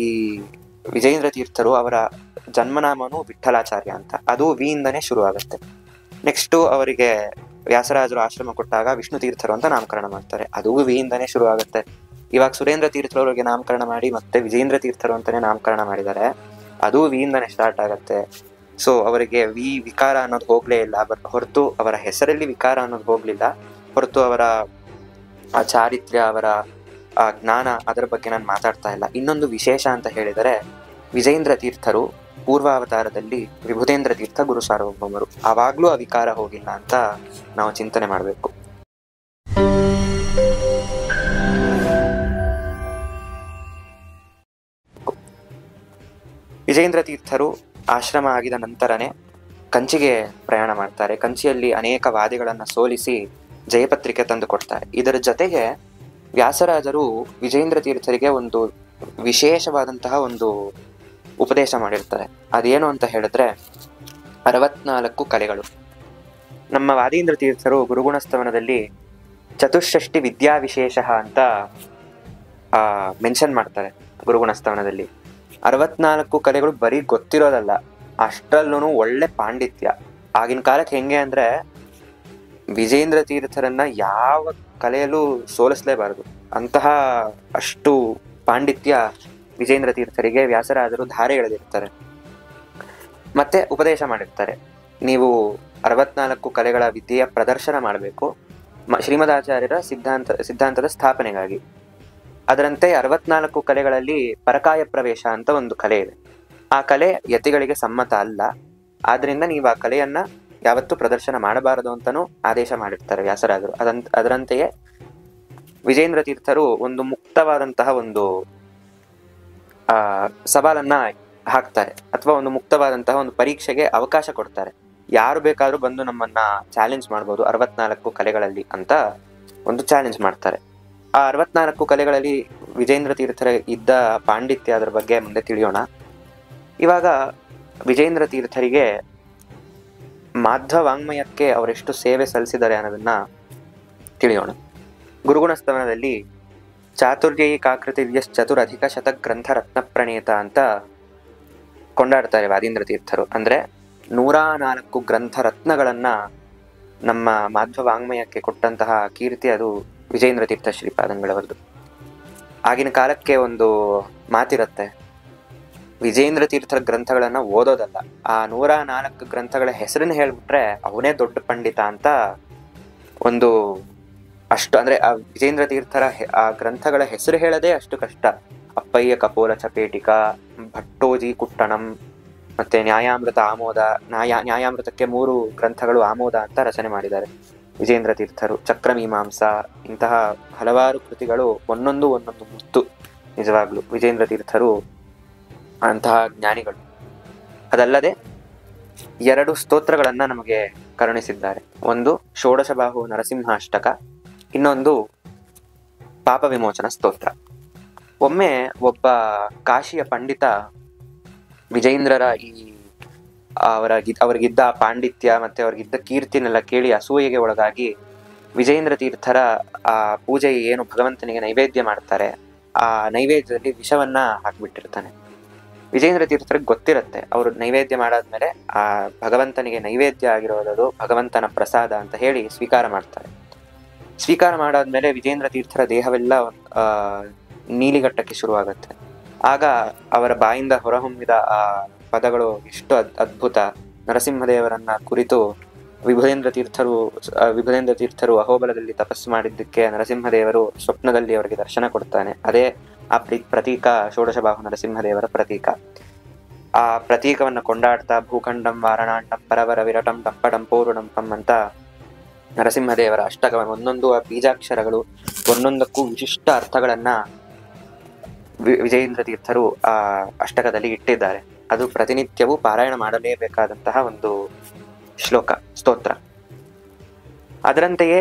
ಈ ವಿಜಯೇಂದ್ರ ತೀರ್ಥರು ಅವರ ಜನ್ಮನಾಮನು ವಿಠಲಾಚಾರ್ಯ ಅಂತ, ಅದು ವಿ ಇಂದನೇ ಶುರು ಆಗುತ್ತೆ. ನೆಕ್ಸ್ಟು ಅವರಿಗೆ ವ್ಯಾಸರಾಜರು ಆಶ್ರಮ ಕೊಟ್ಟಾಗ ವಿಷ್ಣು ತೀರ್ಥರು ಅಂತ ನಾಮಕರಣ ಮಾಡ್ತಾರೆ, ಅದು ವಿ ಇಂದನೇ ಶುರು ಆಗುತ್ತೆ. ಇವಾಗ ಸುರೇಂದ್ರ ತೀರ್ಥರು ಅವರಿಗೆ ನಾಮಕರಣ ಮಾಡಿ ಮತ್ತೆ ವಿಜೇಂದ್ರ ತೀರ್ಥರು ಅಂತಾನೆ ನಾಮಕರಣ ಮಾಡಿದ್ದಾರೆ, ಅದು ವಿ ಇಂದನೇ ಸ್ಟಾರ್ಟ್ ಆಗುತ್ತೆ. ಸೊ ಅವರಿಗೆ ವಿಕಾರ ಅನ್ನೋದು ಹೋಗ್ಲೇ ಇಲ್ಲ, ಹೊರತು ಅವರ ಹೆಸರಲ್ಲಿ ವಿಕಾರ ಅನ್ನೋದು ಹೋಗ್ಲಿಲ್ಲ, ಹೊರತು ಅವರ ಆ ಚಾರಿತ್ರ್ಯ, ಅವರ ಆ ಜ್ಞಾನ, ಅದರ ಬಗ್ಗೆ ನಾನು ಮಾತಾಡ್ತಾ ಇಲ್ಲ. ಇನ್ನೊಂದು ವಿಶೇಷ ಅಂತ ಹೇಳಿದರೆ, ವಿಜೇಂದ್ರ ತೀರ್ಥರು ಪೂರ್ವಾವತಾರದಲ್ಲಿ ವಿಭುಧೇಂದ್ರ ತೀರ್ಥ ಗುರು ಸಾರ್ವಭೌಮರು, ಆವಾಗ್ಲೂ ಆ ವಿಕಾರ ಹೋಗಿಲ್ಲ ಅಂತ ನಾವು ಚಿಂತನೆ ಮಾಡಬೇಕು. ವಿಜೇಂದ್ರ ತೀರ್ಥರು ಆಶ್ರಮ ಆಗಿದ ನಂತರನೇ ಕಂಚಿಗೆ ಪ್ರಯಾಣ ಮಾಡ್ತಾರೆ. ಕಂಚಿಯಲ್ಲಿ ಅನೇಕ ವಾದಿಗಳನ್ನು ಸೋಲಿಸಿ ಜಯಪತ್ರಿಕೆ ತಂದು ಕೊಡ್ತಾರೆ. ಇದರ ಜೊತೆಗೆ ವ್ಯಾಸರಾಜರು ವಿಜೇಂದ್ರ ತೀರ್ಥರಿಗೆ ಒಂದು ವಿಶೇಷವಾದಂತಹ ಒಂದು ಉಪದೇಶ ಮಾಡಿರ್ತಾರೆ. ಅದೇನು ಅಂತ ಹೇಳಿದ್ರೆ 64 ಕಲೆಗಳು. ನಮ್ಮ ವಾದೀಂದ್ರ ತೀರ್ಥರು ಗುರುಗುಣಸ್ತವನದಲ್ಲಿ ಚತುಷ್ಷಷ್ಟಿ ವಿದ್ಯಾ ವಿಶೇಷ ಅಂತ ಮೆನ್ಷನ್ ಮಾಡ್ತಾರೆ. ಗುರುಗುಣಸ್ತವನದಲ್ಲಿ 64 ಕಲೆಗಳು ಬರೀ ಗೊತ್ತಿರೋದಲ್ಲ, ಅಷ್ಟರಲ್ಲೂ ಒಳ್ಳೆ ಪಾಂಡಿತ್ಯ. ಆಗಿನ ಕಾಲಕ್ಕೆ ಹೆಂಗೆ ಅಂದ್ರೆ ವಿಜೇಂದ್ರ ತೀರ್ಥರನ್ನ ಯಾವ ಕಲೆಯಲ್ಲೂ ಸೋಲಿಸಲೇಬಾರದು, ಅಂತಹ ಅಷ್ಟು ಪಾಂಡಿತ್ಯ ವಿಜೇಂದ್ರ ತೀರ್ಥರಿಗೆ ವ್ಯಾಸರಾಜರು ಧಾರೆ ಎಳೆದಿರ್ತಾರೆ. ಮತ್ತೆ ಉಪದೇಶ ಮಾಡಿರ್ತಾರೆ, ನೀವು 64 ಕಲೆಗಳ ವಿದ್ಯೆಯ ಪ್ರದರ್ಶನ ಮಾಡಬೇಕು ಶ್ರೀಮದಾಚಾರ್ಯರ ಸಿದ್ಧಾಂತದ ಸ್ಥಾಪನೆಗಾಗಿ. ಅದರಂತೆ 64 ಕಲೆಗಳಲ್ಲಿ ಪರಕಾಯ ಪ್ರವೇಶ ಅಂತ ಒಂದು ಕಲೆ ಇದೆ. ಆ ಕಲೆ ಯತಿಗಳಿಗೆ ಸಮ್ಮತ ಅಲ್ಲ, ಆದ್ರಿಂದ ನೀವು ಆ ಕಲೆಯನ್ನ ಯಾವತ್ತೂ ಪ್ರದರ್ಶನ ಮಾಡಬಾರದು ಅಂತನೂ ಆದೇಶ ಮಾಡಿರ್ತಾರೆ ವ್ಯಾಸರಾಜರು. ಅದರಂತೆಯೇ ವಿಜೇಂದ್ರ ತೀರ್ಥರು ಒಂದು ಮುಕ್ತವಾದಂತಹ ಒಂದು ಸವಾಲನ್ನ ಹಾಕ್ತಾರೆ, ಅಥವಾ ಒಂದು ಮುಕ್ತವಾದಂತಹ ಒಂದು ಪರೀಕ್ಷೆಗೆ ಅವಕಾಶ ಕೊಡ್ತಾರೆ. ಯಾರು ಬೇಕಾದ್ರೂ ಬಂದು ನಮ್ಮನ್ನ ಚಾಲೆಂಜ್ ಮಾಡ್ಬೋದು 64 ಕಲೆಗಳಲ್ಲಿ ಅಂತ ಒಂದು ಚಾಲೆಂಜ್ ಮಾಡ್ತಾರೆ. ಆ 64 ಕಲೆಗಳಲ್ಲಿ ವಿಜೇಂದ್ರ ತೀರ್ಥರ ಇದ್ದ ಪಾಂಡಿತ್ಯ, ಅದರ ಬಗ್ಗೆ ಮುಂದೆ ತಿಳಿಯೋಣ. ಇವಾಗ ವಿಜೇಂದ್ರ ತೀರ್ಥರಿಗೆ ಮಾಧ್ವ ವಾಂಗ್ಮಯಕ್ಕೆ ಅವರೆಷ್ಟು ಸೇವೆ ಸಲ್ಲಿಸಿದ್ದಾರೆ ಅನ್ನೋದನ್ನ ತಿಳಿಯೋಣ. ಗುರುಗುಣಸ್ತವನದಲ್ಲಿ ಚಾತುರ್ಯೈಕಾಕೃತಿವ್ಯಶ್ಚತುರಧಿಕ ಶತಗ್ರಂಥ ರತ್ನ ಪ್ರಣೇತ ಅಂತ ಕೊಂಡಾಡ್ತಾರೆ ವಾದೀಂದ್ರ ತೀರ್ಥರು. ಅಂದ್ರೆ 104 ಗ್ರಂಥ ರತ್ನಗಳನ್ನ ನಮ್ಮ ಮಾಧ್ವ ವಾಂಗ್ಮಯಕ್ಕೆ ಕೊಟ್ಟಂತಹ ಕೀರ್ತಿ ಅದು ವಿಜೇಂದ್ರ ತೀರ್ಥ ಶ್ರೀಪಾದಂಗಳವರದು. ಆಗಿನ ಕಾಲಕ್ಕೆ ಒಂದು ಮಾತಿರತ್ತೆ, ವಿಜೇಂದ್ರ ತೀರ್ಥರ ಗ್ರಂಥಗಳನ್ನ ಓದೋದಲ್ಲ, ಆ 104 ಗ್ರಂಥಗಳ ಹೆಸರನ್ನ ಹೇಳ್ಬಿಟ್ರೆ ಅವನೇ ದೊಡ್ಡ ಪಂಡಿತ ಅಂತ ಒಂದು ಅಷ್ಟು, ಅಂದ್ರೆ ಆ ವಿಜೇಂದ್ರ ತೀರ್ಥರ ಆ ಗ್ರಂಥಗಳ ಹೆಸರು ಹೇಳೋದೇ ಅಷ್ಟು ಕಷ್ಟ. ಅಪ್ಪಯ್ಯ ಕಪೋಲ ಚಪೇಟಿಕ, ಭಟ್ಟೋಜಿ ಕುಟ್ಟಣಂ, ಮತ್ತೆ ನ್ಯಾಯಾಮೃತ ಆಮೋದ. ನ್ಯಾಯಾಮೃತಕ್ಕೆ 3 ಗ್ರಂಥಗಳು ಆಮೋದ ಅಂತ ರಚನೆ ಮಾಡಿದ್ದಾರೆ ವಿಜೇಂದ್ರ ತೀರ್ಥರು. ಚಕ್ರಮೀಮಾಂಸ, ಇಂತಹ ಹಲವಾರು ಕೃತಿಗಳು ಒಂದೊಂದು ಮುತ್ತು. ನಿಜವಾಗ್ಲು ವಿಜೇಂದ್ರ ತೀರ್ಥರು ಅಂತಹ ಜ್ಞಾನಿಗಳು. ಅದಲ್ಲದೆ 2 ಸ್ತೋತ್ರಗಳನ್ನ ನಮಗೆ ಕರುಣಿಸಿದ್ದಾರೆ. ಒಂದು ಷೋಡಶಬಾಹು ನರಸಿಂಹಾಷ್ಟಕ, ಇನ್ನೊಂದು ಪಾಪ ವಿಮೋಚನ ಸ್ತೋತ್ರ. ಒಮ್ಮೆ ಒಬ್ಬ ಕಾಶಿಯ ಪಂಡಿತ ವಿಜೇಂದ್ರರ ಅವರಿಗಿದ್ದ ಪಾಂಡಿತ್ಯ ಮತ್ತೆ ಅವ್ರಿಗಿದ್ದ ಕೀರ್ತಿನೆಲ್ಲ ಕೇಳಿ ಅಸೂಯೆಗೆ ಒಳಗಾಗಿ ವಿಜೇಂದ್ರ ತೀರ್ಥರ ಆ ಪೂಜೆ ಏನು ಭಗವಂತನಿಗೆ ನೈವೇದ್ಯ ಮಾಡ್ತಾರೆ, ಆ ನೈವೇದ್ಯದಲ್ಲಿ ವಿಷವನ್ನ ಹಾಕ್ಬಿಟ್ಟಿರ್ತಾನೆ. ವಿಜೇಂದ್ರ ತೀರ್ಥರಿಗೆ ಗೊತ್ತಿರುತ್ತೆ, ಅವರು ನೈವೇದ್ಯ ಮಾಡಾದ್ಮೇಲೆ ಆ ಭಗವಂತನಿಗೆ ನೈವೇದ್ಯ ಆಗಿರೋದು ಭಗವಂತನ ಪ್ರಸಾದ ಅಂತ ಹೇಳಿ ಸ್ವೀಕಾರ ಮಾಡ್ತಾರೆ. ಸ್ವೀಕಾರ ಮಾಡಾದ್ಮೇಲೆ ವಿಜೇಂದ್ರ ತೀರ್ಥರ ದೇಹವೆಲ್ಲ ನೀಲಿಗಟ್ಟಕ್ಕೆ ಶುರುವಾಗತ್ತೆ. ಆಗ ಅವರ ಬಾಯಿಂದ ಹೊರಹೊಮ್ಮಿದ ಆ ಪದಗಳು ಎಷ್ಟು ಅದ್ಭುತ. ನರಸಿಂಹದೇವರನ್ನ ಕುರಿತು ವಿಭುಧೇಂದ್ರ ತೀರ್ಥರು ಅಹೋಬಲದಲ್ಲಿ ತಪಸ್ಸು ಮಾಡಿದ್ದಕ್ಕೆ ನರಸಿಂಹದೇವರು ಸ್ವಪ್ನದಲ್ಲಿ ಅವರಿಗೆ ದರ್ಶನ ಕೊಡ್ತಾನೆ. ಅದೇ ಆ ಪ್ರತೀಕ ಷೋಡಶಬಾಹು ನರಸಿಂಹದೇವರ ಪ್ರತೀಕ. ಆ ಪ್ರತೀಕವನ್ನು ಕೊಂಡಾಡ್ತಾ ಭೂಖಂಡಂ ವಾರಣಾಂಡಂ ಪರವರ ವಿರಟಂ ಟಂಪಡಂ ಪೌರುಣಂಪಂ ಅಂತ ನರಸಿಂಹದೇವರ ಅಷ್ಟಕವನ್ನು ಒಂದೊಂದು ಆ ಬೀಜಾಕ್ಷರಗಳು ಒಂದೊಂದಕ್ಕೂ ವಿಶಿಷ್ಟ ಅರ್ಥಗಳನ್ನ ವಿಜಯೇಂದ್ರ ತೀರ್ಥರು ಆ ಅಷ್ಟಕದಲ್ಲಿ ಇಟ್ಟಿದ್ದಾರೆ. ಅದು ಪ್ರತಿನಿತ್ಯವೂ ಪಾರಾಯಣ ಮಾಡಲೇಬೇಕಾದಂತಹ ಒಂದು ಸ್ತೋತ್ರ. ಅದರಂತೆಯೇ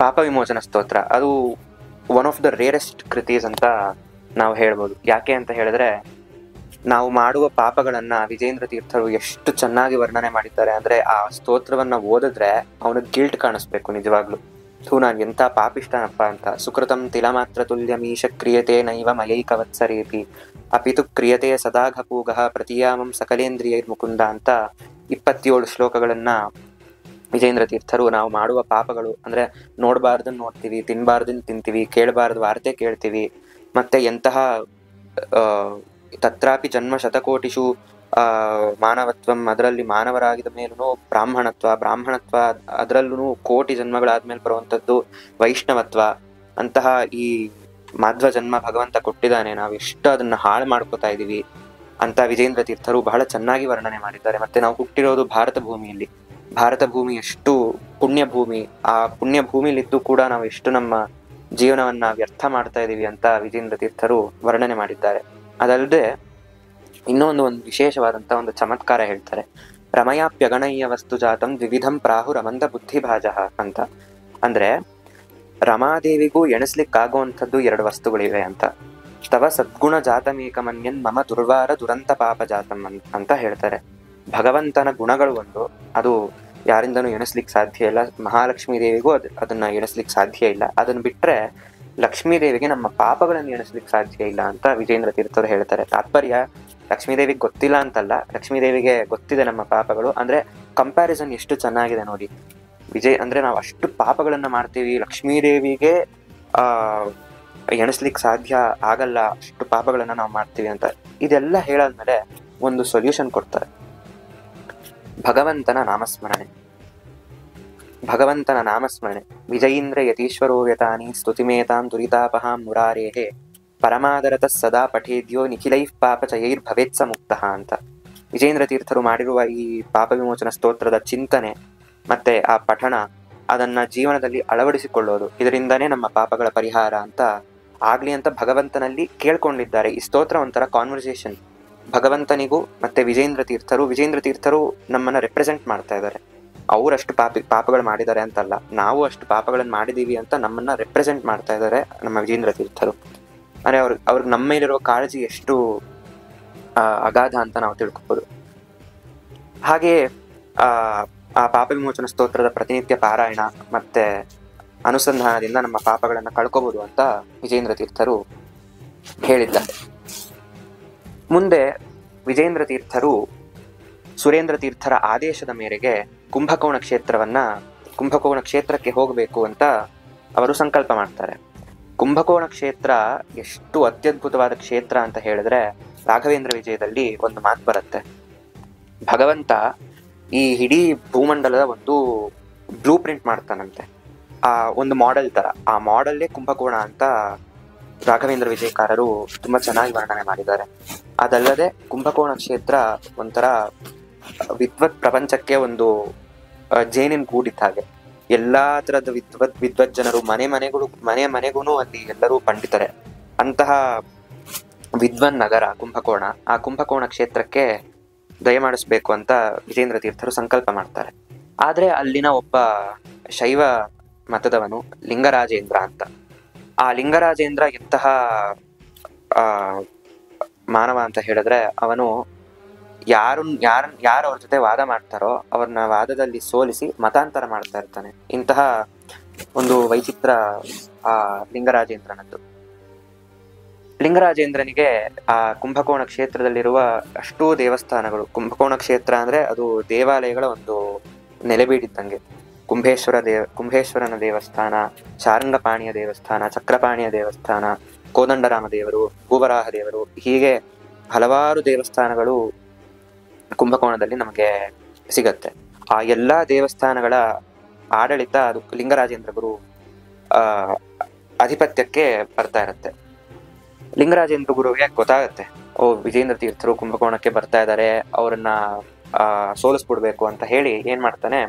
ಪಾಪ ವಿಮೋಚನ ಸ್ತೋತ್ರ, ಅದು ಒನ್ ಆಫ್ ದ ರೇರೆಸ್ಟ್ ಕೃತೀಸ್ ಅಂತ ನಾವು ಹೇಳ್ಬೋದು. ಯಾಕೆ ಅಂತ ಹೇಳಿದ್ರೆ, ನಾವು ಮಾಡುವ ಪಾಪಗಳನ್ನ ವಿಜೇಂದ್ರ ತೀರ್ಥರು ಎಷ್ಟು ಚೆನ್ನಾಗಿ ವರ್ಣನೆ ಮಾಡಿದ್ದಾರೆ ಅಂದ್ರೆ, ಆ ಸ್ತೋತ್ರವನ್ನ ಓದಿದ್ರೆ ಅವನಿಗೆ ಗಿಲ್ಟ್ ಕಾಣಿಸ್ಬೇಕು ನಿಜವಾಗ್ಲು. ನಾನು ಎಂಥ ಪಾಪಿಷ್ಟನಪ್ಪ ಅಂತ. ಸುಕೃತಂ ತಿಲ ಮಾತ್ರ ತುಲ್ಯಮೀಶ ಕ್ರಿಯತೆ ನೈವ ಮಯೈಕವತ್ಸರೇಪಿ ಅಪಿತು ಕ್ರಿಯತೆ ಸದಾಘಪೂಗಃ ಪ್ರತಿಯಾಮಂ ಸಕಲೇಂದ್ರಿಯೈರ್ಮುಕುಂದ ಅಂತ 27 ಶ್ಲೋಕಗಳನ್ನ ವಿಜೇಂದ್ರ ತೀರ್ಥರು ನಾವು ಮಾಡುವ ಪಾಪಗಳು ಅಂದ್ರೆ ನೋಡಬಾರ್ದನ್ನ ನೋಡ್ತೀವಿ, ತಿನ್ಬಾರ್ದನ್ನ ತಿಂತೀವಿ, ಕೇಳಬಾರ್ದು ವಾರ್ತೆ ಕೇಳ್ತೀವಿ, ಮತ್ತೆ ಎಂತಹ ತತ್ರಾಪಿ ಜನ್ಮ ಶತಕೋಟಿಷು ಮಾನವತ್ವಂ, ಅದರಲ್ಲಿ ಮಾನವರಾಗಿದ ಮೇಲೂ ಬ್ರಾಹ್ಮಣತ್ವ ಅದರಲ್ಲೂ ಕೋಟಿ ಜನ್ಮಗಳಾದ್ಮೇಲೆ ಬರುವಂಥದ್ದು ವೈಷ್ಣವತ್ವ. ಅಂತಹ ಈ ಮಾಧ್ವ ಜನ್ಮ ಭಗವಂತ ಕೊಟ್ಟಿದ್ದಾನೆ, ನಾವು ಎಷ್ಟು ಅದನ್ನ ಹಾಳು ಮಾಡ್ಕೋತಾ ಇದೀವಿ ಅಂತ ವಿಜೇಂದ್ರ ತೀರ್ಥರು ಬಹಳ ಚೆನ್ನಾಗಿ ವರ್ಣನೆ ಮಾಡಿದ್ದಾರೆ. ಮತ್ತೆ ನಾವು ಹುಟ್ಟಿರೋದು ಭಾರತ ಭೂಮಿಯಲ್ಲಿ, ಭಾರತ ಭೂಮಿ ಎಷ್ಟು ಪುಣ್ಯ ಭೂಮಿ, ಆ ಪುಣ್ಯ ಭೂಮಿಲಿದ್ದು ಕೂಡ ನಾವು ಎಷ್ಟು ನಮ್ಮ ಜೀವನವನ್ನ ವ್ಯರ್ಥ ಮಾಡ್ತಾ ಇದೀವಿ ಅಂತ ವಿಜೇಂದ್ರ ತೀರ್ಥರು ವರ್ಣನೆ ಮಾಡಿದ್ದಾರೆ. ಅದಲ್ಲದೆ ಇನ್ನೊಂದು ವಿಶೇಷವಾದಂತ ಒಂದು ಚಮತ್ಕಾರ ಹೇಳ್ತಾರೆ. ರಮಯಾಪ್ಯಗಣಯ್ಯ ವಸ್ತು ಜಾತಂ ದ್ವಿವಿಧಂ ಪ್ರಾಹು ರಮಂದ ಬುದ್ಧಿಭಾಜ ಅಂತ. ಅಂದ್ರೆ ರಮಾದೇವಿಗೂ ಎಣಿಸ್ಲಿಕ್ಕಾಗುವಂಥದ್ದು 2 ವಸ್ತುಗಳಿವೆ ಅಂತ. ತವ ಸದ್ಗುಣ ಜಾತಮೇಕಮನ್ಯನ್ ಮಮ ದುರ್ವಾರ ದುರಂತ ಪಾಪ ಜಾತಂ ಅಂತ ಹೇಳ್ತಾರೆ. ಭಗವಂತನ ಗುಣಗಳು ಒಂದು, ಅದು ಯಾರಿಂದನೂ ಎಣಿಸ್ಲಿಕ್ಕೆ ಸಾಧ್ಯ ಇಲ್ಲ. ಮಹಾಲಕ್ಷ್ಮೀ ದೇವಿಗೂ ಅದನ್ನ ಎಣಿಸ್ಲಿಕ್ಕೆ ಸಾಧ್ಯ ಇಲ್ಲ. ಅದನ್ನ ಬಿಟ್ರೆ ಲಕ್ಷ್ಮೀ ದೇವಿಗೆ ನಮ್ಮ ಪಾಪಗಳನ್ನು ಎಣಿಸ್ಲಿಕ್ಕೆ ಸಾಧ್ಯ ಇಲ್ಲ ಅಂತ ವಿಜೇಂದ್ರ ತೀರ್ಥರು ಹೇಳ್ತಾರೆ. ತಾತ್ಪರ್ಯ ಲಕ್ಷ್ಮೀದೇವಿಗೆ ಗೊತ್ತಿಲ್ಲ ಅಂತಲ್ಲ, ಲಕ್ಷ್ಮೀದೇವಿಗೆ ಗೊತ್ತಿದೆ ನಮ್ಮ ಪಾಪಗಳು. ಅಂದ್ರೆ ಕಂಪ್ಯಾರಿಸನ್ ಎಷ್ಟು ಚೆನ್ನಾಗಿದೆ ನೋಡಿ. ಅಂದ್ರೆ ನಾವು ಅಷ್ಟು ಪಾಪಗಳನ್ನ ಮಾಡ್ತೀವಿ, ಲಕ್ಷ್ಮೀದೇವಿಗೆ ಎಣಿಸ್ಲಿಕ್ಕೆ ಸಾಧ್ಯ ಆಗಲ್ಲ, ಅಷ್ಟು ಪಾಪಗಳನ್ನ ನಾವು ಮಾಡ್ತೀವಿ ಅಂತ. ಇದೆಲ್ಲ ಹೇಳಾದ್ಮೇಲೆ ಒಂದು ಸೊಲ್ಯೂಷನ್ ಕೊಡ್ತಾರೆ. ಭಗವಂತನ ನಾಮಸ್ಮರಣೆ ವಿಜಯೀಂದ್ರ ಯತೀಶ್ವರೋ ವ್ಯತಾನಿ ಸ್ತುತಿಮೇತಾಂ ದುರಿತಾಪಹಾಂ ಮುರಾರೇಹೇ ಪರಮಾದರತ ಸದಾ ಪಠೇದ್ಯೋ ನಿಖಿಲೈಃ ಪಾಪಚಯೈರ್ಭವೇತ್ಸ ಮುಕ್ತಃ ಅಂತ. ವಿಜೇಂದ್ರ ತೀರ್ಥರು ಮಾಡಿರುವ ಈ ಪಾಪ ವಿಮೋಚನ ಸ್ತೋತ್ರದ ಚಿಂತನೆ ಮತ್ತೆ ಆ ಪಠಣ, ಅದನ್ನ ಜೀವನದಲ್ಲಿ ಅಳವಡಿಸಿಕೊಳ್ಳೋದು, ಇದರಿಂದನೇ ನಮ್ಮ ಪಾಪಗಳ ಪರಿಹಾರ ಅಂತ ಆಗ್ಲಿ ಅಂತ ಭಗವಂತನಲ್ಲಿ ಕೇಳ್ಕೊಂಡಿದ್ದಾರೆ. ಈ ಸ್ತೋತ್ರ ಒಂಥರ ಕಾನ್ವರ್ಸೇಷನ್ ಭಗವಂತನಿಗೂ ಮತ್ತೆ ವಿಜೇಂದ್ರ ತೀರ್ಥರು ನಮ್ಮನ್ನ ರೆಪ್ರೆಸೆಂಟ್ ಮಾಡ್ತಾ ಇದ್ದಾರೆ. ಅವರಷ್ಟು ಪಾಪಗಳು ಮಾಡಿದ್ದಾರೆ ಅಂತಲ್ಲ, ನಾವು ಅಷ್ಟು ಪಾಪಗಳನ್ನು ಮಾಡಿದೀವಿ ಅಂತ ನಮ್ಮನ್ನ ರೆಪ್ರೆಸೆಂಟ್ ಮಾಡ್ತಾ ಇದ್ದಾರೆ ನಮ್ಮ ವಿಜೇಂದ್ರ ತೀರ್ಥರು. ಅಂದ್ರೆ ಅವ್ರಿಗೆ ನಮ್ಮ ಮೇಲಿರುವ ಕಾಳಜಿ ಎಷ್ಟು ಅಗಾಧ ಅಂತ ನಾವು ತಿಳ್ಕೊಬೋದು. ಹಾಗೆ ಆ ಪಾಪ ವಿಮೋಚನ ಸ್ತೋತ್ರದ ಪ್ರತಿನಿತ್ಯ ಪಾರಾಯಣ ಮತ್ತೆ ಅನುಸಂಧಾನದಿಂದ ನಮ್ಮ ಪಾಪಗಳನ್ನ ಕಳ್ಕೋಬಹುದು ಅಂತ ವಿಜೇಂದ್ರ ತೀರ್ಥರು ಹೇಳಿದ್ದಾರೆ. ಮುಂದೆ ವಿಜೇಂದ್ರ ತೀರ್ಥರು ಸುರೇಂದ್ರ ತೀರ್ಥರ ಆದೇಶದ ಮೇರೆಗೆ ಕುಂಭಕೋಣ ಕ್ಷೇತ್ರಕ್ಕೆ ಹೋಗಬೇಕು ಅಂತ ಅವರು ಸಂಕಲ್ಪ ಮಾಡ್ತಾರೆ. ಕುಂಭಕೋಣ ಕ್ಷೇತ್ರ ಎಷ್ಟು ಅತ್ಯದ್ಭುತವಾದ ಕ್ಷೇತ್ರ ಅಂತ ಹೇಳಿದ್ರೆ, ರಾಘವೇಂದ್ರ ವಿಜಯದಲ್ಲಿ ಒಂದು ಮಾತು ಬರುತ್ತೆ. ಭಗವಂತ ಈ ಇಡೀ ಭೂಮಂಡಲದ ಒಂದು ಬ್ಲೂ ಪ್ರಿಂಟ್ ಮಾಡ್ತಾನಂತೆ, ಆ ಒಂದು ಮಾಡೆಲ್ ತರ. ಆ ಮಾಡೆಲ್ಲೇ ಕುಂಭಕೋಣ ಅಂತ ರಾಘವೇಂದ್ರ ವಿಜಯಕಾರರು ತುಂಬಾ ಚೆನ್ನಾಗಿ ವರ್ಣನೆ ಮಾಡಿದ್ದಾರೆ. ಅದಲ್ಲದೆ ಕುಂಭಕೋಣ ಕ್ಷೇತ್ರ ಒಂಥರ ವಿದ್ವತ್ ಪ್ರಪಂಚಕ್ಕೆ ಒಂದು ಜೇನಿನ ಗೂಡಿದ್ದ ಹಾಗೆ. ಎಲ್ಲಾ ತರದ ವಿದ್ವತ್ ಜನರು ಮನೆಗೂ ಅಲ್ಲಿ ಎಲ್ಲರೂ ಪಂಡಿತರೆ. ಅಂತಹ ವಿದ್ವನ್ ನಗರ ಕುಂಭಕೋಣ. ಆ ಕುಂಭಕೋಣ ಕ್ಷೇತ್ರಕ್ಕೆ ದಯಮಾಡಿಸ್ಬೇಕು ಅಂತ ವಿಜೇಂದ್ರ ತೀರ್ಥರು ಸಂಕಲ್ಪ ಮಾಡ್ತಾರೆ. ಆದ್ರೆ ಅಲ್ಲಿನ ಒಬ್ಬ ಶೈವ ಮತದವನು ಲಿಂಗರಾಜೇಂದ್ರ ಅಂತ. ಆ ಲಿಂಗರಾಜೇಂದ್ರ ಎಂತಹ ಮಾನವ ಅಂತ ಹೇಳಿದ್ರೆ, ಅವನು ಯಾರು ಅವ್ರ ಜೊತೆ ವಾದ ಮಾಡ್ತಾರೋ ಅವ್ರನ್ನ ವಾದದಲ್ಲಿ ಸೋಲಿಸಿ ಮತಾಂತರ ಮಾಡ್ತಾ ಇರ್ತಾನೆ. ಇಂತಹ ಒಂದು ವೈಚಿತ್ರ ಆ ಲಿಂಗರಾಜೇಂದ್ರನದ್ದು. ಲಿಂಗರಾಜೇಂದ್ರನಿಗೆ ಆ ಕುಂಭಕೋಣ ಕ್ಷೇತ್ರದಲ್ಲಿರುವ ಅಷ್ಟೂ ದೇವಸ್ಥಾನಗಳು, ಕುಂಭಕೋಣ ಕ್ಷೇತ್ರ ಅಂದ್ರೆ ಅದು ದೇವಾಲಯಗಳ ಒಂದು ನೆಲೆಬೀಡಿದ್ದಂಗೆ. ಕುಂಭೇಶ್ವರನ ದೇವಸ್ಥಾನ, ಶಾರಂಗಪಾಣಿಯ ದೇವಸ್ಥಾನ, ಚಕ್ರಪಾಣಿಯ ದೇವಸ್ಥಾನ, ಕೋದಂಡರಾಮ ದೇವರು, ಭೂವರಾಹ ದೇವರು, ಹೀಗೆ ಹಲವಾರು ದೇವಸ್ಥಾನಗಳು ಕುಂಭಕೋಣದಲ್ಲಿ ನಮಗೆ ಸಿಗತ್ತೆ. ಆ ಎಲ್ಲಾ ದೇವಸ್ಥಾನಗಳ ಆಡಳಿತ ಅದು ಲಿಂಗರಾಜೇಂದ್ರ ಗುರು ಆಧಿಪತ್ಯಕ್ಕೆ ಬರ್ತಾ ಇರತ್ತೆ. ಲಿಂಗರಾಜೇಂದ್ರ ಗುರುವಿಗೆ ಗೊತ್ತಾಗತ್ತೆ, ವಿಜೇಂದ್ರ ತೀರ್ಥರು ಕುಂಭಕೋಣಕ್ಕೆ ಬರ್ತಾ ಇದ್ದಾರೆ, ಅವರನ್ನ ಸೋಲಿಸ್ಬಿಡ್ಬೇಕು ಅಂತ ಹೇಳಿ ಏನ್ ಮಾಡ್ತಾನೆ,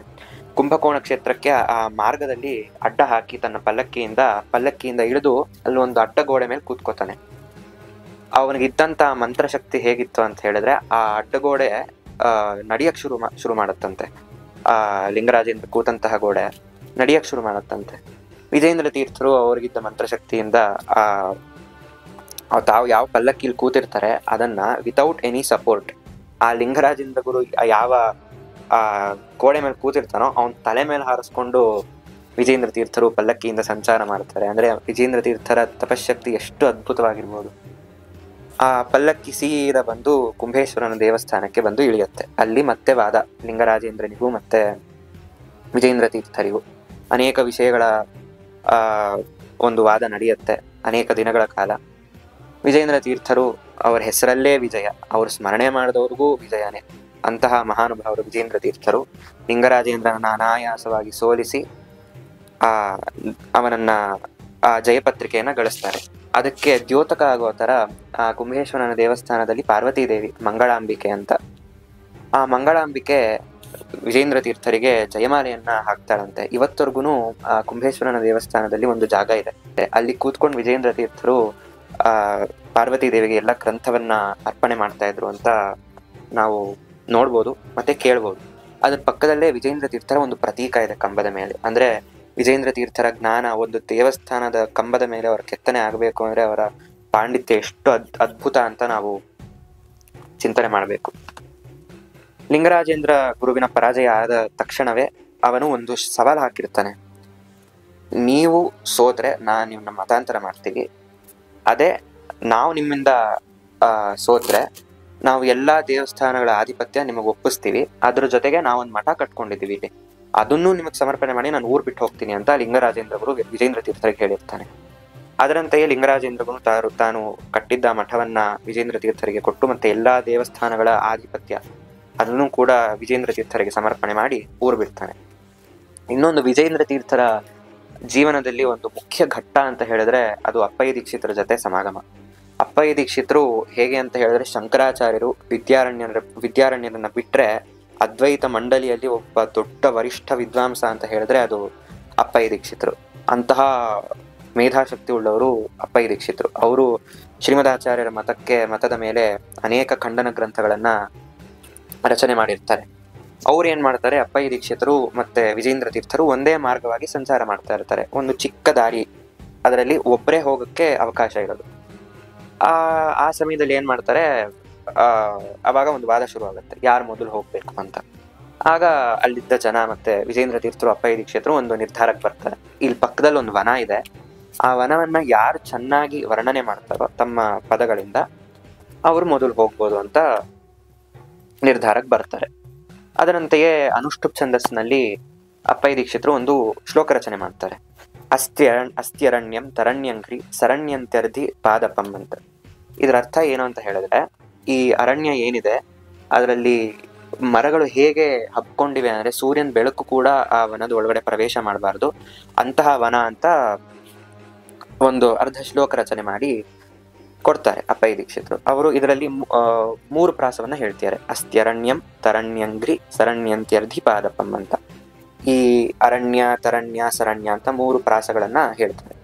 ಕುಂಭಕೋಣ ಕ್ಷೇತ್ರಕ್ಕೆ ಆ ಮಾರ್ಗದಲ್ಲಿ ಅಡ್ಡ ಹಾಕಿ ತನ್ನ ಪಲ್ಲಕ್ಕಿಯಿಂದ ಇಳಿದು ಅಲ್ಲಿ ಒಂದು ಅಡ್ಡ ಗೋಡೆ ಮೇಲೆ ಕೂತ್ಕೋತಾನೆ. ಅವನಿಗಿದ್ದಂತ ಮಂತ್ರಶಕ್ತಿ ಹೇಗಿತ್ತು ಅಂತ ಹೇಳಿದ್ರೆ, ಆ ಅಡ್ಡಗೋಡೆ ನಡಿಯಕ್ ಶುರು ಮಾಡತ್ತಂತೆ. ಆ ಲಿಂಗರಾಜೇಂದ್ರ ಕೂತಂತಹ ಗೋಡೆ ನಡಿಯಕ್ ಶುರು ಮಾಡತ್ತಂತೆ. ವಿಜೇಂದ್ರ ತೀರ್ಥರು ಅವ್ರಿಗಿದ್ದ ಮಂತ್ರಶಕ್ತಿಯಿಂದ ತಾವು ಯಾವ ಪಲ್ಲಕ್ಕಿಲಿ ಕೂತಿರ್ತಾರೆ ಅದನ್ನ ವಿತೌಟ್ ಎನಿ ಸಪೋರ್ಟ್ ಆ ಲಿಂಗರಾಜೇಂದ್ರ ಗುರು ಯಾವ ಆ ಗೋಡೆ ಮೇಲೆ ಕೂತಿರ್ತಾನೋ ಅವನ್ ತಲೆ ಮೇಲೆ ಹಾರಿಸ್ಕೊಂಡು ವಿಜೇಂದ್ರ ತೀರ್ಥರು ಪಲ್ಲಕ್ಕಿಯಿಂದ ಸಂಚಾರ ಮಾಡ್ತಾರೆ. ಅಂದ್ರೆ ವಿಜೇಂದ್ರ ತೀರ್ಥರ ತಪಶಕ್ತಿ ಎಷ್ಟು ಅದ್ಭುತವಾಗಿರ್ಬೋದು. ಆ ಪಲ್ಲಕ್ಕಿ ಸೀದಾ ಬಂದು ಕುಂಭೇಶ್ವರನ ದೇವಸ್ಥಾನಕ್ಕೆ ಬಂದು ಇಳಿಯುತ್ತೆ. ಅಲ್ಲಿ ಮತ್ತೆ ವಾದ, ಲಿಂಗರಾಜೇಂದ್ರನಿಗೂ ಮತ್ತೆ ವಿಜೇಂದ್ರ ತೀರ್ಥರಿಗೂ ಅನೇಕ ವಿಷಯಗಳ ಒಂದು ವಾದ ನಡೆಯುತ್ತೆ ಅನೇಕ ದಿನಗಳ ಕಾಲ. ವಿಜೇಂದ್ರ ತೀರ್ಥರು ಅವರ ಹೆಸರಲ್ಲೇ ವಿಜಯ, ಅವರು ಸ್ಮರಣೆ ಮಾಡಿದವ್ರಿಗೂ ವಿಜಯನೇ. ಅಂತಹ ಮಹಾನುಭಾವರು ವಿಜೇಂದ್ರ ತೀರ್ಥರು ಲಿಂಗರಾಜೇಂದ್ರನ ಅನಾಯಾಸವಾಗಿ ಸೋಲಿಸಿ ಅವನನ್ನ ಆ ಜಯಪತ್ರಿಕೆಯನ್ನ ಗಳಿಸ್ತಾರೆ. ಅದಕ್ಕೆ ದ್ಯೋತಕ ಆಗೋ ತರ ಆ ಕುಂಭೇಶ್ವರನ ದೇವಸ್ಥಾನದಲ್ಲಿ ಪಾರ್ವತೀ ದೇವಿ, ಮಂಗಳಾಂಬಿಕೆ ಅಂತ, ಆ ಮಂಗಳಾಂಬಿಕೆ ವಿಜೇಂದ್ರ ತೀರ್ಥರಿಗೆ ಜಯಮಾಲೆಯನ್ನ ಹಾಕ್ತಾಳಂತೆ. ಇವತ್ತವರೆಗೂ ಆ ಕುಂಭೇಶ್ವರನ ದೇವಸ್ಥಾನದಲ್ಲಿ ಒಂದು ಜಾಗ ಇದೆ, ಅಲ್ಲಿ ಕೂತ್ಕೊಂಡು ವಿಜೇಂದ್ರ ತೀರ್ಥರು ಪಾರ್ವತೀ ದೇವಿಗೆ ಎಲ್ಲ ಗ್ರಂಥವನ್ನ ಅರ್ಪಣೆ ಮಾಡ್ತಾ ಇದ್ರು ಅಂತ ನಾವು ನೋಡ್ಬೋದು ಮತ್ತೆ ಕೇಳ್ಬೋದು. ಅದ್ರ ಪಕ್ಕದಲ್ಲೇ ವಿಜೇಂದ್ರ ತೀರ್ಥರ ಒಂದು ಪ್ರತೀಕ ಇದೆ ಕಂಬದ ಮೇಲೆ. ಅಂದ್ರೆ ವಿಜೇಂದ್ರ ತೀರ್ಥರ ಜ್ಞಾನ ಒಂದು ದೇವಸ್ಥಾನದ ಕಂಬದ ಮೇಲೆ ಅವರ ಕೆತ್ತನೆ ಆಗಬೇಕು ಅಂದ್ರೆ ಅವರ ಪಾಂಡಿತ್ಯ ಎಷ್ಟು ಅದ್ಭುತ ಅಂತ ನಾವು ಚಿಂತನೆ ಮಾಡಬೇಕು. ಲಿಂಗರಾಜೇಂದ್ರ ಗುರುವಿನ ಪರಾಜಯ ಆದ ತಕ್ಷಣವೇ ಅವನು ಒಂದು ಸವಾಲು ಹಾಕಿರ್ತಾನೆ, ನೀವು ಸೋತ್ರೆ ನಾನು ನಿಮ್ಮನ್ನ ಮತಾಂತರ ಮಾಡ್ತೀವಿ, ಅದೇ ನಾವು ನಿಮ್ಮಿಂದ ಸೋತ್ರೆ ನಾವು ಎಲ್ಲಾ ದೇವಸ್ಥಾನಗಳ ಆಧಿಪತ್ಯ ನಿಮಗೆ ಒಪ್ಪಿಸ್ತೀವಿ, ಅದ್ರ ಜೊತೆಗೆ ನಾವೊಂದು ಮಠ ಕಟ್ಕೊಂಡಿದ್ದೀವಿ ಇಲ್ಲಿ, ಅದನ್ನು ನಿಮಗೆ ಸಮರ್ಪಣೆ ಮಾಡಿ ನಾನು ಊರ್ ಬಿಟ್ಟು ಹೋಗ್ತೀನಿ ಅಂತ ಲಿಂಗರಾಜೇಂದ್ರ ಗುರು ವಿಜೇಂದ್ರ ತೀರ್ಥರಿಗೆ ಹೇಳಿರ್ತಾನೆ. ಅದರಂತೆಯೇ ಲಿಂಗರಾಜೇಂದ್ರ ಗುರು ತಾನು ಕಟ್ಟಿದ್ದ ಮಠವನ್ನ ವಿಜೇಂದ್ರ ತೀರ್ಥರಿಗೆ ಕೊಟ್ಟು ಮತ್ತೆ ಎಲ್ಲಾ ದೇವಸ್ಥಾನಗಳ ಆಧಿಪತ್ಯ ಅದನ್ನು ಕೂಡ ವಿಜೇಂದ್ರ ತೀರ್ಥರಿಗೆ ಸಮರ್ಪಣೆ ಮಾಡಿ ಊರು ಬಿಡ್ತಾನೆ. ಇನ್ನೊಂದು ವಿಜೇಂದ್ರ ತೀರ್ಥರ ಜೀವನದಲ್ಲಿ ಒಂದು ಮುಖ್ಯ ಘಟ್ಟ ಅಂತ ಹೇಳಿದ್ರೆ ಅದು ಅಪ್ಪಯ್ಯ ದೀಕ್ಷಿತರ ಜೊತೆ ಸಮಾಗಮ. ಅಪ್ಪಯ್ಯ ದೀಕ್ಷಿತರು ಹೇಗೆ ಅಂತ ಹೇಳಿದ್ರೆ ಶಂಕರಾಚಾರ್ಯರು ವಿದ್ಯಾರಣ್ಯರನ್ನ ಬಿಟ್ರೆ ಅದ್ವೈತ ಮಂಡಳಿಯಲ್ಲಿ ಒಬ್ಬ ದೊಡ್ಡ ವರಿಷ್ಠ ವಿದ್ವಾಂಸ ಅಂತ ಹೇಳಿದ್ರೆ ಅದು ಅಪ್ಪಯ್ಯ ದೀಕ್ಷಿತರು. ಅಂತಹ ಮೇಧಾಶಕ್ತಿ ಉಳ್ಳವರು ಅಪ್ಪಯ್ಯ ದೀಕ್ಷಿತರು. ಅವರು ಶ್ರೀಮದಾಚಾರ್ಯರ ಮತದ ಮೇಲೆ ಅನೇಕ ಖಂಡನ ಗ್ರಂಥಗಳನ್ನ ರಚನೆ ಮಾಡಿರ್ತಾರೆ. ಅವ್ರು ಏನ್ ಮಾಡ್ತಾರೆ, ಅಪ್ಪಯ್ಯ ದೀಕ್ಷಿತರು ಮತ್ತೆ ವಿಜೇಂದ್ರ ತೀರ್ಥರು ಒಂದೇ ಮಾರ್ಗವಾಗಿ ಸಂಚಾರ ಮಾಡ್ತಾ ಇರ್ತಾರೆ. ಒಂದು ಚಿಕ್ಕ ದಾರಿ, ಅದರಲ್ಲಿ ಒಬ್ಬರೇ ಹೋಗಕ್ಕೆ ಅವಕಾಶ ಇರೋದು. ಆ ಸಮಯದಲ್ಲಿ ಏನ್ ಮಾಡ್ತಾರೆ, ಅವಾಗ ಒಂದು ವಾದ ಶುರು ಆಗುತ್ತೆ, ಯಾರು ಮೊದಲು ಹೋಗ್ಬೇಕು ಅಂತ. ಆಗ ಅಲ್ಲಿದ್ದ ಜನ ಮತ್ತೆ ವಿಜೇಂದ್ರ ತೀರ್ಥರು ಅಪ್ಪಯ್ಯ ದೀಕ್ಷಿತರು ಒಂದು ನಿರ್ಧಾರಕ್ಕೆ ಬರ್ತಾರೆ. ಇಲ್ಲಿ ಪಕ್ಕದಲ್ಲಿ ಒಂದು ವನ ಇದೆ, ಆ ವನವನ್ನ ಯಾರು ಚೆನ್ನಾಗಿ ವರ್ಣನೆ ಮಾಡ್ತಾರೋ ತಮ್ಮ ಪದಗಳಿಂದ ಅವರು ಮೊದಲು ಹೋಗ್ಬೋದು ಅಂತ ನಿರ್ಧಾರಕ್ಕೆ ಬರ್ತಾರೆ. ಅದರಂತೆಯೇ ಅನುಷ್ಠುಪ್ ಛಂದಸ್ಸಿನಲ್ಲಿ ಅಪ್ಪಯ್ಯ ದೀಕ್ಷಿತರು ಒಂದು ಶ್ಲೋಕ ರಚನೆ ಮಾಡ್ತಾರೆ. ಅಸ್ತ್ಯರಣ್ಯಂ ತರಣ್ಯಂಕ್ರಿ ಸರಣ್ಯಂತ್ಯರ್ಧಿ ಪಾದಪಂ ಅಂತ. ಇದರ ಅರ್ಥ ಏನು ಅಂತ ಹೇಳಿದ್ರೆ, ಈ ಅರಣ್ಯ ಏನಿದೆ ಅದರಲ್ಲಿ ಮರಗಳು ಹೇಗೆ ಹಬ್ಕೊಂಡಿವೆ ಅಂದ್ರೆ ಸೂರ್ಯನ ಬೆಳಕು ಕೂಡ ಆ ವನದ ಒಳಗಡೆ ಪ್ರವೇಶ ಮಾಡಬಾರ್ದು, ಅಂತಹ ವನ ಅಂತ ಒಂದು ಅರ್ಧ ಶ್ಲೋಕ ರಚನೆ ಮಾಡಿ ಕೊಡ್ತಾರೆ ಅಪ್ಪಯ್ಯ ದೀಕ್ಷಿತರು. ಅವರು ಇದರಲ್ಲಿ 3 ಪ್ರಾಸವನ್ನ ಹೇಳ್ತಾರೆ. ಅಸ್ತ್ಯರಣ್ಯಂ ತರಣ್ಯಂಗ್ರಿ ಸರಣ್ಯಂತ್ಯರ್ಧಿ ಪಾದಪಂ ಅಂತ. ಈ ಅರಣ್ಯ, ತರಣ್ಯ, ಸರಣ್ಯ ಅಂತ 3 ಪ್ರಾಸಗಳನ್ನ ಹೇಳ್ತಾರೆ.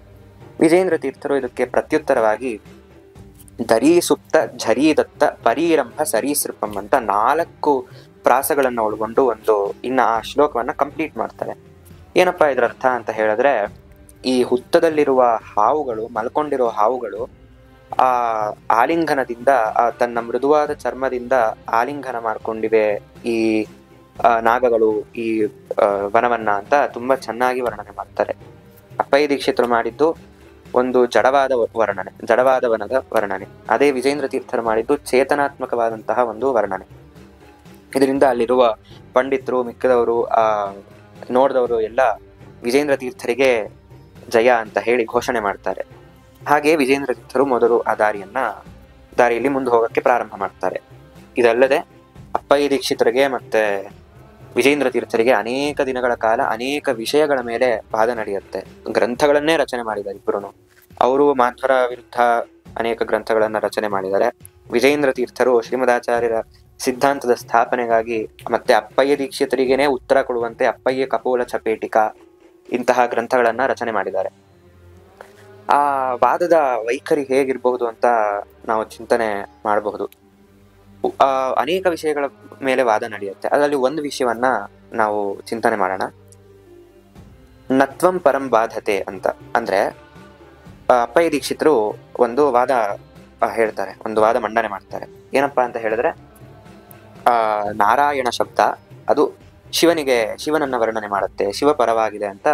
ವಿಜೇಂದ್ರ ತೀರ್ಥರು ಇದಕ್ಕೆ ಪ್ರತ್ಯುತ್ತರವಾಗಿ ದರೀ ಸುಪ್ತ ಝರೀದತ್ತ ಪರೀರಂಭ ಸರೀಸೃಪಂ ಅಂತ 4 ಪ್ರಾಸಗಳನ್ನ ಒಳಗೊಂಡು ಆ ಶ್ಲೋಕವನ್ನ ಕಂಪ್ಲೀಟ್ ಮಾಡ್ತಾರೆ. ಏನಪ್ಪಾ ಇದರ ಅರ್ಥ ಅಂತ ಹೇಳಿದ್ರೆ, ಈ ಹುತ್ತದಲ್ಲಿರುವ ಹಾವುಗಳು, ಮಲ್ಕೊಂಡಿರೋ ಹಾವುಗಳು ಆ ಆಲಿಂಗನದಿಂದ ತನ್ನ ಮೃದುವಾದ ಚರ್ಮದಿಂದ ಆಲಿಂಗನ ಮಾಡ್ಕೊಂಡಿವೆ ಈ ನಾಗಗಳು ಈ ವನವನ್ನ ಅಂತ ತುಂಬಾ ಚೆನ್ನಾಗಿ ವರ್ಣನೆ ಮಾಡ್ತಾರೆ. ಅಪ್ಪಯ್ಯ ದೀಕ್ಷಿತರು ಮಾಡಿದ್ದು ಒಂದು ಜಡವಾದ ವನದ ವರ್ಣನೆ. ಅದೇ ವಿಜೇಂದ್ರ ತೀರ್ಥರು ಮಾಡಿದ್ದು ಚೇತನಾತ್ಮಕವಾದಂತಹ ಒಂದು ವರ್ಣನೆ. ಇದರಿಂದ ಅಲ್ಲಿರುವ ಪಂಡಿತರು, ಮಿಕ್ಕದವರು, ನೋಡಿದವರು ಎಲ್ಲ ವಿಜೇಂದ್ರ ತೀರ್ಥರಿಗೆ ಜಯ ಅಂತ ಹೇಳಿ ಘೋಷಣೆ ಮಾಡ್ತಾರೆ. ಹಾಗೆ ವಿಜೇಂದ್ರ ತೀರ್ಥರು ಮೊದಲು ಆ ದಾರಿಯಲ್ಲಿ ಮುಂದೆ ಹೋಗಕ್ಕೆ ಪ್ರಾರಂಭ ಮಾಡ್ತಾರೆ. ಇದಲ್ಲದೆ ಅಪ್ಪಯ್ಯ ದೀಕ್ಷಿತರಿಗೆ ಮತ್ತೆ ವಿಜೇಂದ್ರ ತೀರ್ಥರಿಗೆ ಅನೇಕ ದಿನಗಳ ಕಾಲ ಅನೇಕ ವಿಷಯಗಳ ಮೇಲೆ ವಾದ ನಡೆಯುತ್ತೆ. ಗ್ರಂಥಗಳನ್ನೇ ರಚನೆ ಮಾಡಿದ್ದಾರೆ ಇಬ್ಬರು. ಅವರು ಮಾಧ್ವರ ವಿರುದ್ಧ ಅನೇಕ ಗ್ರಂಥಗಳನ್ನ ರಚನೆ ಮಾಡಿದ್ದಾರೆ. ವಿಜೇಂದ್ರ ತೀರ್ಥರು ಶ್ರೀಮದಾಚಾರ್ಯರ ಸಿದ್ಧಾಂತದ ಸ್ಥಾಪನೆಗಾಗಿ ಮತ್ತೆ ಅಪ್ಪಯ್ಯ ದೀಕ್ಷಿತರಿಗೇನೆ ಉತ್ತರ ಕೊಡುವಂತೆ ಅಪ್ಪಯ್ಯ ಕಪೋಲ ಚಪೇಟಿಕಾ ಇಂತಹ ಗ್ರಂಥಗಳನ್ನ ರಚನೆ ಮಾಡಿದ್ದಾರೆ. ಆ ವಾದದ ವೈಖರಿ ಹೇಗಿರಬಹುದು ಅಂತ ನಾವು ಚಿಂತನೆ ಮಾಡಬಹುದು. ಅನೇಕ ವಿಷಯಗಳ ಮೇಲೆ ವಾದ ನಡೆಯುತ್ತೆ. ಅದರಲ್ಲಿ ಒಂದು ವಿಷಯವನ್ನ ನಾವು ಚಿಂತನೆ ಮಾಡೋಣ. ನತ್ವಂ ಪರಂ ಬಾಧತೆ ಅಂತ. ಅಂದ್ರೆ ಅಪ್ಪಯ್ಯ ದೀಕ್ಷಿತರು ಒಂದು ವಾದ ಹೇಳ್ತಾರೆ, ಒಂದು ವಾದ ಮಂಡನೆ ಮಾಡ್ತಾರೆ. ಏನಪ್ಪಾ ಅಂತ ಹೇಳಿದ್ರೆ, ನಾರಾಯಣ ಶಬ್ದ ಅದು ಶಿವನನ್ನ ವರ್ಣನೆ ಮಾಡುತ್ತೆ, ಶಿವ ಪರವಾಗಿದೆ ಅಂತ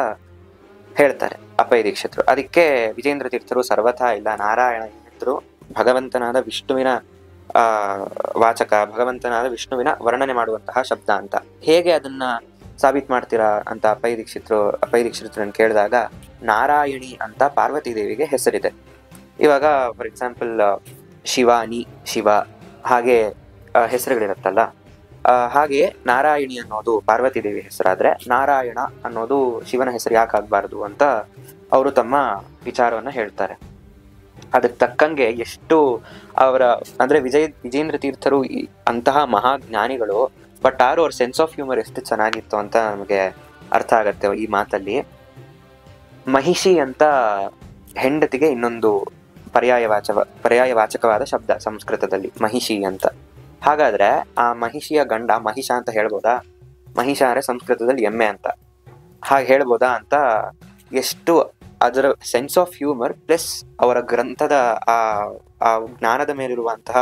ಹೇಳ್ತಾರೆ ಅಪ್ಪಯ್ಯ ದೀಕ್ಷಿತರು. ಅದಕ್ಕೆ ವಿಜೇಂದ್ರ ತೀರ್ಥರು ಸರ್ವಥಾ ಇಲ್ಲ, ನಾರಾಯಣ ಏನಿದ್ರು ಭಗವಂತನಾದ ವಿಷ್ಣುವಿನ ವಾಚಕ, ಭಗವಂತನಾದ ವಿಷ್ಣುವಿನ ವರ್ಣನೆ ಮಾಡುವಂತಹ ಶಬ್ದ ಅಂತ. ಹೇಗೆ ಅದನ್ನ ಸಾಬೀತ್ ಮಾಡ್ತೀರಾ ಅಂತ ಅಪ್ಪಯ್ಯ ದೀಕ್ಷಿತರನ್ನು ಕೇಳಿದಾಗ, ನಾರಾಯಣಿ ಅಂತ ಪಾರ್ವತಿ ದೇವಿಗೆ ಹೆಸರಿದೆ. ಇವಾಗ ಫಾರ್ ಎಕ್ಸಾಂಪಲ್ ಶಿವಾನಿ, ಶಿವ, ಹಾಗೆ ಹೆಸರುಗಳಿರುತ್ತಲ್ಲ, ಹಾಗೆ ನಾರಾಯಣಿ ಅನ್ನೋದು ಪಾರ್ವತಿ ದೇವಿ ಹೆಸರಾದ್ರೆ ನಾರಾಯಣ ಅನ್ನೋದು ಶಿವನ ಹೆಸರು ಯಾಕಾಗಬಾರದು ಅಂತ ಅವರು ತಮ್ಮ ವಿಚಾರವನ್ನ ಹೇಳ್ತಾರೆ. ಅದಕ್ಕೆ ತಕ್ಕಂಗೆ ಎಷ್ಟು ಅವರ ಅಂದ್ರೆ ವಿಜೇಂದ್ರ ತೀರ್ಥರು ಅಂತಹ ಮಹಾಜ್ಞಾನಿಗಳು, ಬಟ್ ಆದ್ರೂ ಅವ್ರ ಸೆನ್ಸ್ ಆಫ್ ಹ್ಯೂಮರ್ ಎಷ್ಟು ಚೆನ್ನಾಗಿತ್ತು ಅಂತ ನಮಗೆ ಅರ್ಥ ಆಗತ್ತೆ ಈ ಮಾತಲ್ಲಿ. ಮಹಿಷಿ ಅಂತ ಹೆಂಡತಿಗೆ ಇನ್ನೊಂದು ಪರ್ಯಾಯವಾಚಕವಾದ ಶಬ್ದ ಸಂಸ್ಕೃತದಲ್ಲಿ, ಮಹಿಷಿ ಅಂತ. ಹಾಗಾದ್ರೆ ಆ ಮಹಿಷಿಯ ಗಂಡ ಮಹಿಷ ಅಂತ ಹೇಳ್ಬೋದಾ? ಮಹಿಷ ಅಂದ್ರೆ ಸಂಸ್ಕೃತದಲ್ಲಿ ಎಮ್ಮೆ ಅಂತ, ಹಾಗೆ ಹೇಳ್ಬೋದಾ ಅಂತ ಎಷ್ಟು ಅದರ ಸೆನ್ಸ್ ಆಫ್ ಹ್ಯೂಮರ್ ಪ್ಲಸ್ ಅವರ ಗ್ರಂಥದ ಆ ಜ್ಞಾನದ ಮೇಲಿರುವಂತಹ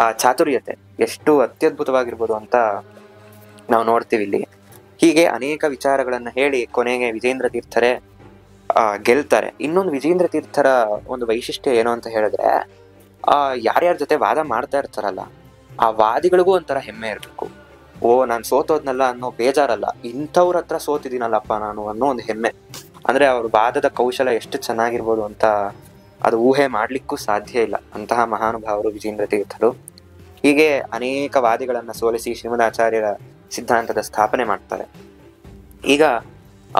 ಆ ಚಾತುರ್ಯತೆ ಎಷ್ಟು ಅತ್ಯದ್ಭುತವಾಗಿರ್ಬೋದು ಅಂತ ನಾವು ನೋಡ್ತೀವಿ ಇಲ್ಲಿ. ಹೀಗೆ ಅನೇಕ ವಿಚಾರಗಳನ್ನ ಹೇಳಿ ಕೊನೆಗೆ ವಿಜೇಂದ್ರ ತೀರ್ಥರೇ ಗೆಲ್ತಾರೆ. ಇನ್ನೊಂದು ವಿಜೇಂದ್ರ ತೀರ್ಥರ ಒಂದು ವೈಶಿಷ್ಟ್ಯ ಏನು ಅಂತ ಹೇಳಿದ್ರೆ, ಯಾರ್ಯಾರ ಜೊತೆ ವಾದ ಮಾಡ್ತಾ ಇರ್ತಾರಲ್ಲ, ಆ ವಾದಿಗಳಿಗೂ ಒಂಥರ ಹೆಮ್ಮೆ ಇರಬೇಕು. ನಾನು ಸೋತೋದ್ನಲ್ಲ ಅನ್ನೋ ಬೇಜಾರಲ್ಲ, ಇಂಥವ್ರ ಹತ್ರ ಸೋತಿದ್ದೀನಲ್ಲಪ್ಪ ನಾನು ಅನ್ನೋ ಒಂದು ಹೆಮ್ಮೆ. ಅಂದ್ರೆ ಅವ್ರ ವಾದದ ಕೌಶಲ ಎಷ್ಟು ಚೆನ್ನಾಗಿರ್ಬೋದು ಅಂತ ಅದು ಊಹೆ ಮಾಡ್ಲಿಕ್ಕೂ ಸಾಧ್ಯ ಇಲ್ಲ. ಅಂತಹ ಮಹಾನುಭಾವರು ವಿಜೇಂದ್ರ ತೀರ್ಥರು. ಹೀಗೆ ಅನೇಕ ವಾದಿಗಳನ್ನ ಸೋಲಿಸಿ ಶ್ರೀಮದಾಚಾರ್ಯರ ಸಿದ್ಧಾಂತದ ಸ್ಥಾಪನೆ ಮಾಡ್ತಾರೆ. ಈಗ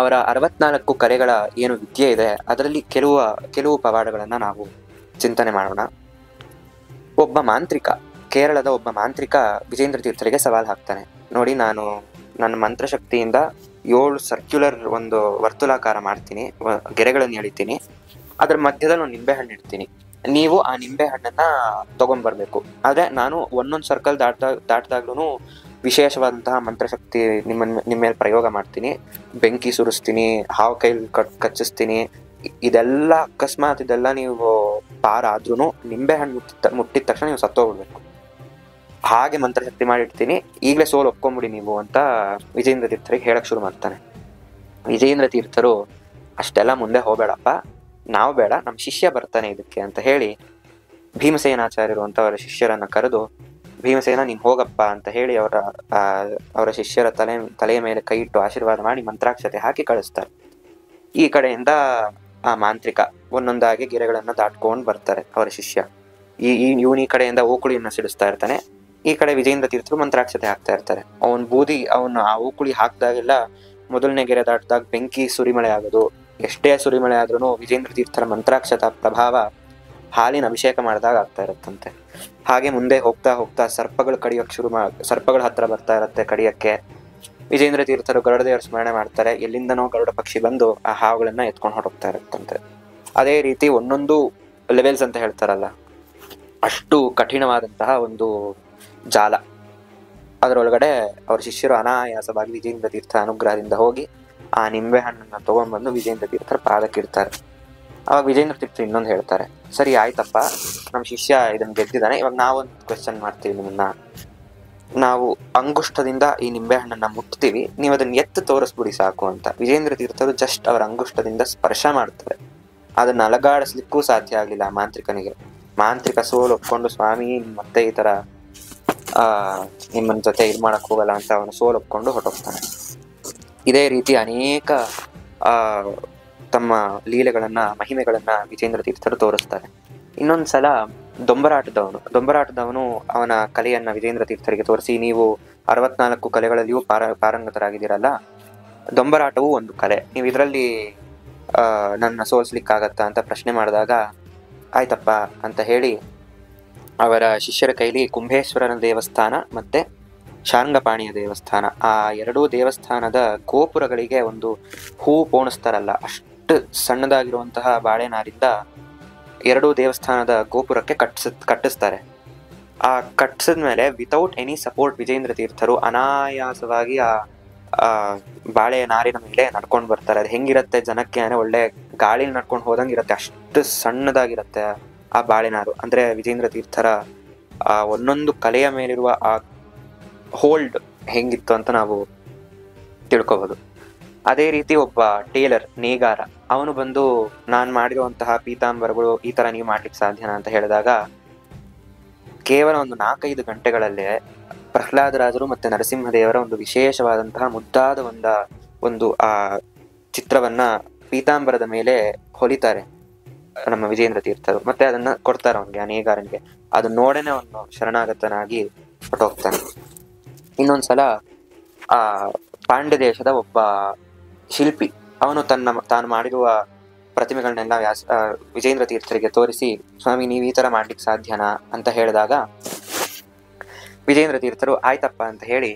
ಅವರ 64 ಕಲೆಗಳ ಏನು ವಿದ್ಯೆ ಇದೆ ಅದರಲ್ಲಿ ಕೆಲವು ಪವಾಡಗಳನ್ನ ನಾವು ಚಿಂತನೆ ಮಾಡೋಣ. ಒಬ್ಬ ಮಾಂತ್ರಿಕ, ಕೇರಳದ ಒಬ್ಬ ಮಾಂತ್ರಿಕ ವಿಜೇಂದ್ರ ತೀರ್ಥರಿಗೆ ಸವಾಲ್ ಹಾಕ್ತಾನೆ. ನೋಡಿ, ನಾನು ನನ್ನ ಮಂತ್ರಶಕ್ತಿಯಿಂದ 7 ಸರ್ಕ್ಯುಲರ್ ಒಂದು ವರ್ತುಲಾಕಾರ ಮಾಡ್ತೀನಿ, ಗೆರೆಗಳನ್ನು ಎಳಿತೀನಿ, ಅದ್ರ ಮಧ್ಯದಲ್ಲಿ ಒಂದು ನಿಂಬೆ ಹಣ್ಣು ಇಡ್ತೀನಿ, ನೀವು ಆ ನಿಂಬೆ ಹಣ್ಣನ್ನ ತಗೊಂಡ್ಬರ್ಬೇಕು. ಆದ್ರೆ ನಾನು ಒಂದೊಂದು ಸರ್ಕಲ್ ದಾಟ್ದಾಗ್ಲೂ ವಿಶೇಷವಾದಂತಹ ಮಂತ್ರಶಕ್ತಿ ನಿಮ್ಮ ಮೇಲೆ ಪ್ರಯೋಗ ಮಾಡ್ತೀನಿ, ಬೆಂಕಿ ಸುರಿಸ್ತೀನಿ, ಹಾವು ಕೈಲಿ ಕಚ್ಚಿಸ್ತೀನಿ. ಇದೆಲ್ಲ ಅಕಸ್ಮಾತ್ ಇದೆಲ್ಲ ನೀವು ಪಾರ ಆದ್ರೂ ನಿಂಬೆ ಹಣ್ಣು ಮುಟ್ಟಿದ ತಕ್ಷಣ ನೀವು ಸತ್ತೋಗ್ಬಿಡ್ಬೇಕು. ಹಾಗೆ ಮಂತ್ರಶಕ್ತಿ ಮಾಡಿರ್ತೀನಿ, ಈಗಲೇ ಸೋಲು ಒಪ್ಕೊಂಬಿಡಿ ನೀವು ಅಂತ ವಿಜೇಂದ್ರ ತೀರ್ಥರಿಗೆ ಹೇಳಕ್ ಶುರು ಮಾಡ್ತಾನೆ. ವಿಜೇಂದ್ರ ತೀರ್ಥರು ಅಷ್ಟೆಲ್ಲ ಮುಂದೆ ಹೋಗ್ಬೇಡಪ್ಪ, ನಾವು ಬೇಡ, ನಮ್ಮ ಶಿಷ್ಯ ಬರ್ತಾನೆ ಇದಕ್ಕೆ ಅಂತ ಹೇಳಿ ಭೀಮಸೇನಾಚಾರ್ಯರು ಅಂತ ಅವರ ಶಿಷ್ಯರನ್ನ ಕರೆದು, ಭೀಮಸೇನ ನೀನ್ ಹೋಗಪ್ಪ ಅಂತ ಹೇಳಿ ಅವರ ಶಿಷ್ಯರ ತಲೆಯ ಮೇಲೆ ಕೈ ಇಟ್ಟು ಆಶೀರ್ವಾದ ಮಾಡಿ ಮಂತ್ರಾಕ್ಷತೆ ಹಾಕಿ ಕಳಿಸ್ತಾರೆ. ಈ ಕಡೆಯಿಂದ ಆ ಮಾಂತ್ರಿಕ ಒಂದೊಂದಾಗಿ ಗೆರೆಗಳನ್ನ ದಾಟ್ಕೊಂಡು ಬರ್ತಾರೆ ಅವರ ಶಿಷ್ಯ. ಇವನ್ ಈ ಕಡೆಯಿಂದ ಓಕುಳಿಯನ್ನ ಸಿಡಿಸ್ತಾ ಇರ್ತಾನೆ, ಈ ಕಡೆ ವಿಜೇಂದ್ರ ತೀರ್ಥರು ಮಂತ್ರಾಕ್ಷತೆ ಹಾಕ್ತಾ ಇರ್ತಾರೆ. ಅವನು ಆ ಓಕುಳಿ ಹಾಕ್ದಾಗೆಲ್ಲ ಮೊದಲನೇ ಗೆರೆ ದಾಟಿದಾಗ ಬೆಂಕಿ ಸುರಿಮಳೆ ಆಗೋದು. ಎಷ್ಟೇ ಸುರಿಮಳೆ ಆದ್ರೂ ವಿಜೇಂದ್ರ ತೀರ್ಥರ ಮಂತ್ರಾಕ್ಷತ ಪ್ರಭಾವ ಹಾಲಿನ ಅಭಿಷೇಕ ಮಾಡಿದಾಗ ಆಗ್ತಾ ಇರುತ್ತಂತೆ. ಹಾಗೆ ಮುಂದೆ ಹೋಗ್ತಾ ಹೋಗ್ತಾ ಸರ್ಪಗಳು ಕಡಿಯೋಕ್ ಸರ್ಪಗಳ ಹತ್ರ ಬರ್ತಾ ಇರತ್ತೆ ಕಡಿಯಕ್ಕೆ. ವಿಜೇಂದ್ರ ತೀರ್ಥರು ಗರುಡದೇವರ ಸ್ಮರಣೆ ಮಾಡ್ತಾರೆ, ಎಲ್ಲಿಂದನೋ ಗರುಡ ಪಕ್ಷಿ ಬಂದು ಆ ಹಾವುಗಳನ್ನ ಎತ್ಕೊಂಡು ಹೊರಡ್ತಾ ಇರುತ್ತಂತೆ. ಅದೇ ರೀತಿ ಒಂದೊಂದು ಲೆವೆಲ್ಸ್ ಅಂತ ಹೇಳ್ತಾರಲ್ಲ, ಅಷ್ಟು ಕಠಿಣವಾದಂತಹ ಒಂದು ಜಾಲ. ಅದರೊಳಗಡೆ ಅವ್ರ ಶಿಷ್ಯರು ಅನಾಯಾಸವಾಗಿ ವಿಜೇಂದ್ರ ತೀರ್ಥ ಅನುಗ್ರಹದಿಂದ ಹೋಗಿ ಆ ನಿಂಬೆ ಹಣ್ಣನ್ನ ತಗೊಂಡ್ಬಂದು ವಿಜೇಂದ್ರ ತೀರ್ಥರ ಪಾದಕ್ಕಿಡ್ತಾರೆ. ಅವಾಗ ವಿಜೇಂದ್ರ ತೀರ್ಥ ಇನ್ನೊಂದು ಹೇಳ್ತಾರೆ, ಸರಿ ಆಯ್ತಪ್ಪ, ನಮ್ಮ ಶಿಷ್ಯ ಇದನ್ನ ಗೆದ್ದಿದ್ದಾನೆ, ಇವಾಗ ನಾವೊಂದು ಕ್ವೆಶ್ಚನ್ ಮಾಡ್ತೀವಿ ನಿಮ್ಮನ್ನ. ನಾವು ಅಂಗುಷ್ಟದಿಂದ ಈ ನಿಂಬೆ ಹಣ್ಣನ್ನ ಮುಟ್ತೀವಿ, ನೀವು ಅದನ್ನ ಎತ್ತು ತೋರಿಸ್ಬಿಡಿ ಸಾಕು ಅಂತ. ವಿಜೇಂದ್ರ ತೀರ್ಥರು ಜಸ್ಟ್ ಅವರ ಅಂಗುಷ್ಟದಿಂದ ಸ್ಪರ್ಶ ಮಾಡ್ತಾರೆ, ಅದನ್ನ ಅಲಗಾಡಿಸ್ಲಿಕ್ಕೂ ಸಾಧ್ಯ ಆಗ್ಲಿಲ್ಲ ಆ ಮಾಂತ್ರಿಕನಿಗೆ. ಮಾಂತ್ರಿಕ ಸೋಲು ಒಪ್ಕೊಂಡು, ಸ್ವಾಮಿ ಮತ್ತೆ ಈ ತರ ನಿಮ್ಮನ ಜೊತೆ ಇದು ಮಾಡಕ್ ಹೋಗಲ್ಲ ಅಂತ ಅವನು ಸೋಲು ಒಪ್ಕೊಂಡು ಹೊರಟೋಗ್ತಾನೆ. ಇದೇ ರೀತಿ ಅನೇಕ ತಮ್ಮ ಲೀಲೆಗಳನ್ನ, ಮಹಿಮೆಗಳನ್ನ ವಿಜೇಂದ್ರ ತೀರ್ಥರು ತೋರಿಸ್ತಾರೆ. ಇನ್ನೊಂದ್ಸಲ ದೊಂಬರಾಟದವನು ಅವನ ಕಲೆಯನ್ನ ವಿಜೇಂದ್ರ ತೀರ್ಥರಿಗೆ ತೋರಿಸಿ, ನೀವು 64 ಕಲೆಗಳಲ್ಲಿಯೂ ಪಾರಂಗತರಾಗಿದ್ದೀರಲ್ಲ, ದೊಂಬರಾಟವು ಒಂದು ಕಲೆ, ನೀವು ಇದರಲ್ಲಿ ನನ್ನ ಸೋಲಿಸ್ಲಿಕ್ಕಾಗತ್ತಾ ಅಂತ ಪ್ರಶ್ನೆ ಮಾಡಿದಾಗ, ಆಯ್ತಪ್ಪ ಅಂತ ಹೇಳಿ ಅವರ ಶಿಷ್ಯರ ಕೈಲಿ ಕುಂಭೇಶ್ವರನ ದೇವಸ್ಥಾನ ಮತ್ತೆ ಶಾರ್ಂಗಪಾಣಿಯ ದೇವಸ್ಥಾನ, ಆ 2 ದೇವಸ್ಥಾನದ ಗೋಪುರಗಳಿಗೆ ಒಂದು ಹೂ ಪೋಣಿಸ್ತಾರಲ್ಲ, ಅಷ್ಟು ಸಣ್ಣದಾಗಿರುವಂತಹ ಬಾಳೆನಾರಿಂದ 2 ದೇವಸ್ಥಾನದ ಗೋಪುರಕ್ಕೆ ಕಟ್ಟಿಸ್ತಾರೆ. ಆ ಕಟ್ಟಿಸಿದ್ಮೇಲೆ ವಿತೌಟ್ ಎನಿ ಸಪೋರ್ಟ್ ವಿಜೇಂದ್ರ ತೀರ್ಥರು ಅನಾಯಾಸವಾಗಿ ಆ ಬಾಳೆ ನಾರಿನ ಮೇಲೆ ನಡ್ಕೊಂಡು ಬರ್ತಾರೆ. ಅದು ಹೆಂಗಿರತ್ತೆ ಜನಕ್ಕೆ ಅಂದ್ರೆ ಒಳ್ಳೆ ಗಾಳಿಲಿ ನಡ್ಕೊಂಡು ಹೋದಂಗಿರತ್ತೆ, ಅಷ್ಟು ಸಣ್ಣದಾಗಿರತ್ತೆ ಆ ಬಾಳೆನಾರು. ಅಂದ್ರೆ ವಿಜೇಂದ್ರ ತೀರ್ಥರ ಆ ಒಂದೊಂದು ಕಲೆಯ ಮೇಲಿರುವ ಆ ಹೋಲ್ಡ್ ಹೆಂಗಿತ್ತು ಅಂತ ನಾವು ತಿಳ್ಕೊಬಹುದು. ಅದೇ ರೀತಿ ಒಬ್ಬ ಟೇಲರ್, ನೇಗಾರ, ಅವನು ಬಂದು ನಾನು ಮಾಡಿರುವಂತಹ ಪೀತಾಂಬರಗಳು ಈ ತರ ನೀವು ಮಾಡ್ಲಿಕ್ಕೆ ಸಾಧ್ಯನಾ ಅಂತ ಹೇಳಿದಾಗ ಕೇವಲ ಒಂದು 4-5 ಗಂಟೆಗಳಲ್ಲೇ ಪ್ರಹ್ಲಾದರಾಜರು ಮತ್ತೆ ನರಸಿಂಹದೇವರ ಒಂದು ವಿಶೇಷವಾದಂತಹ ಮುದ್ದಾದ ಒಂದು ಆ ಚಿತ್ರವನ್ನ ಪೀತಾಂಬರದ ಮೇಲೆ ಹೊಲಿತಾರೆ ನಮ್ಮ ವಿಜೇಂದ್ರ ತೀರ್ಥರು. ಮತ್ತೆ ಅದನ್ನ ಕೊಡ್ತಾರೆ ಅವನಿಗೆ, ಆ ನೇಗಾರನಿಗೆ. ಅದನ್ನ ನೋಡೇನೆ ಅವನು ಶರಣಾಗತನಾಗಿ ಹೊರಟೋಗ್ತಾನೆ. ಇನ್ನೊಂದ್ಸಲ ಆ ಪಾಂಡ್ಯ ದೇಶದ ಒಬ್ಬ ಶಿಲ್ಪಿ, ಅವನು ತಾನು ಮಾಡಿರುವ ಪ್ರತಿಮೆಗಳನ್ನೆಲ್ಲ ವಿಜೇಂದ್ರ ತೀರ್ಥರಿಗೆ ತೋರಿಸಿ, ಸ್ವಾಮಿ ನೀವು ಈ ತರ ಮಾಡ್ಲಿಕ್ಕೆ ಸಾಧ್ಯನಾ ಅಂತ ಹೇಳಿದಾಗ ವಿಜೇಂದ್ರ ತೀರ್ಥರು ಆಯ್ತಪ್ಪ ಅಂತ ಹೇಳಿ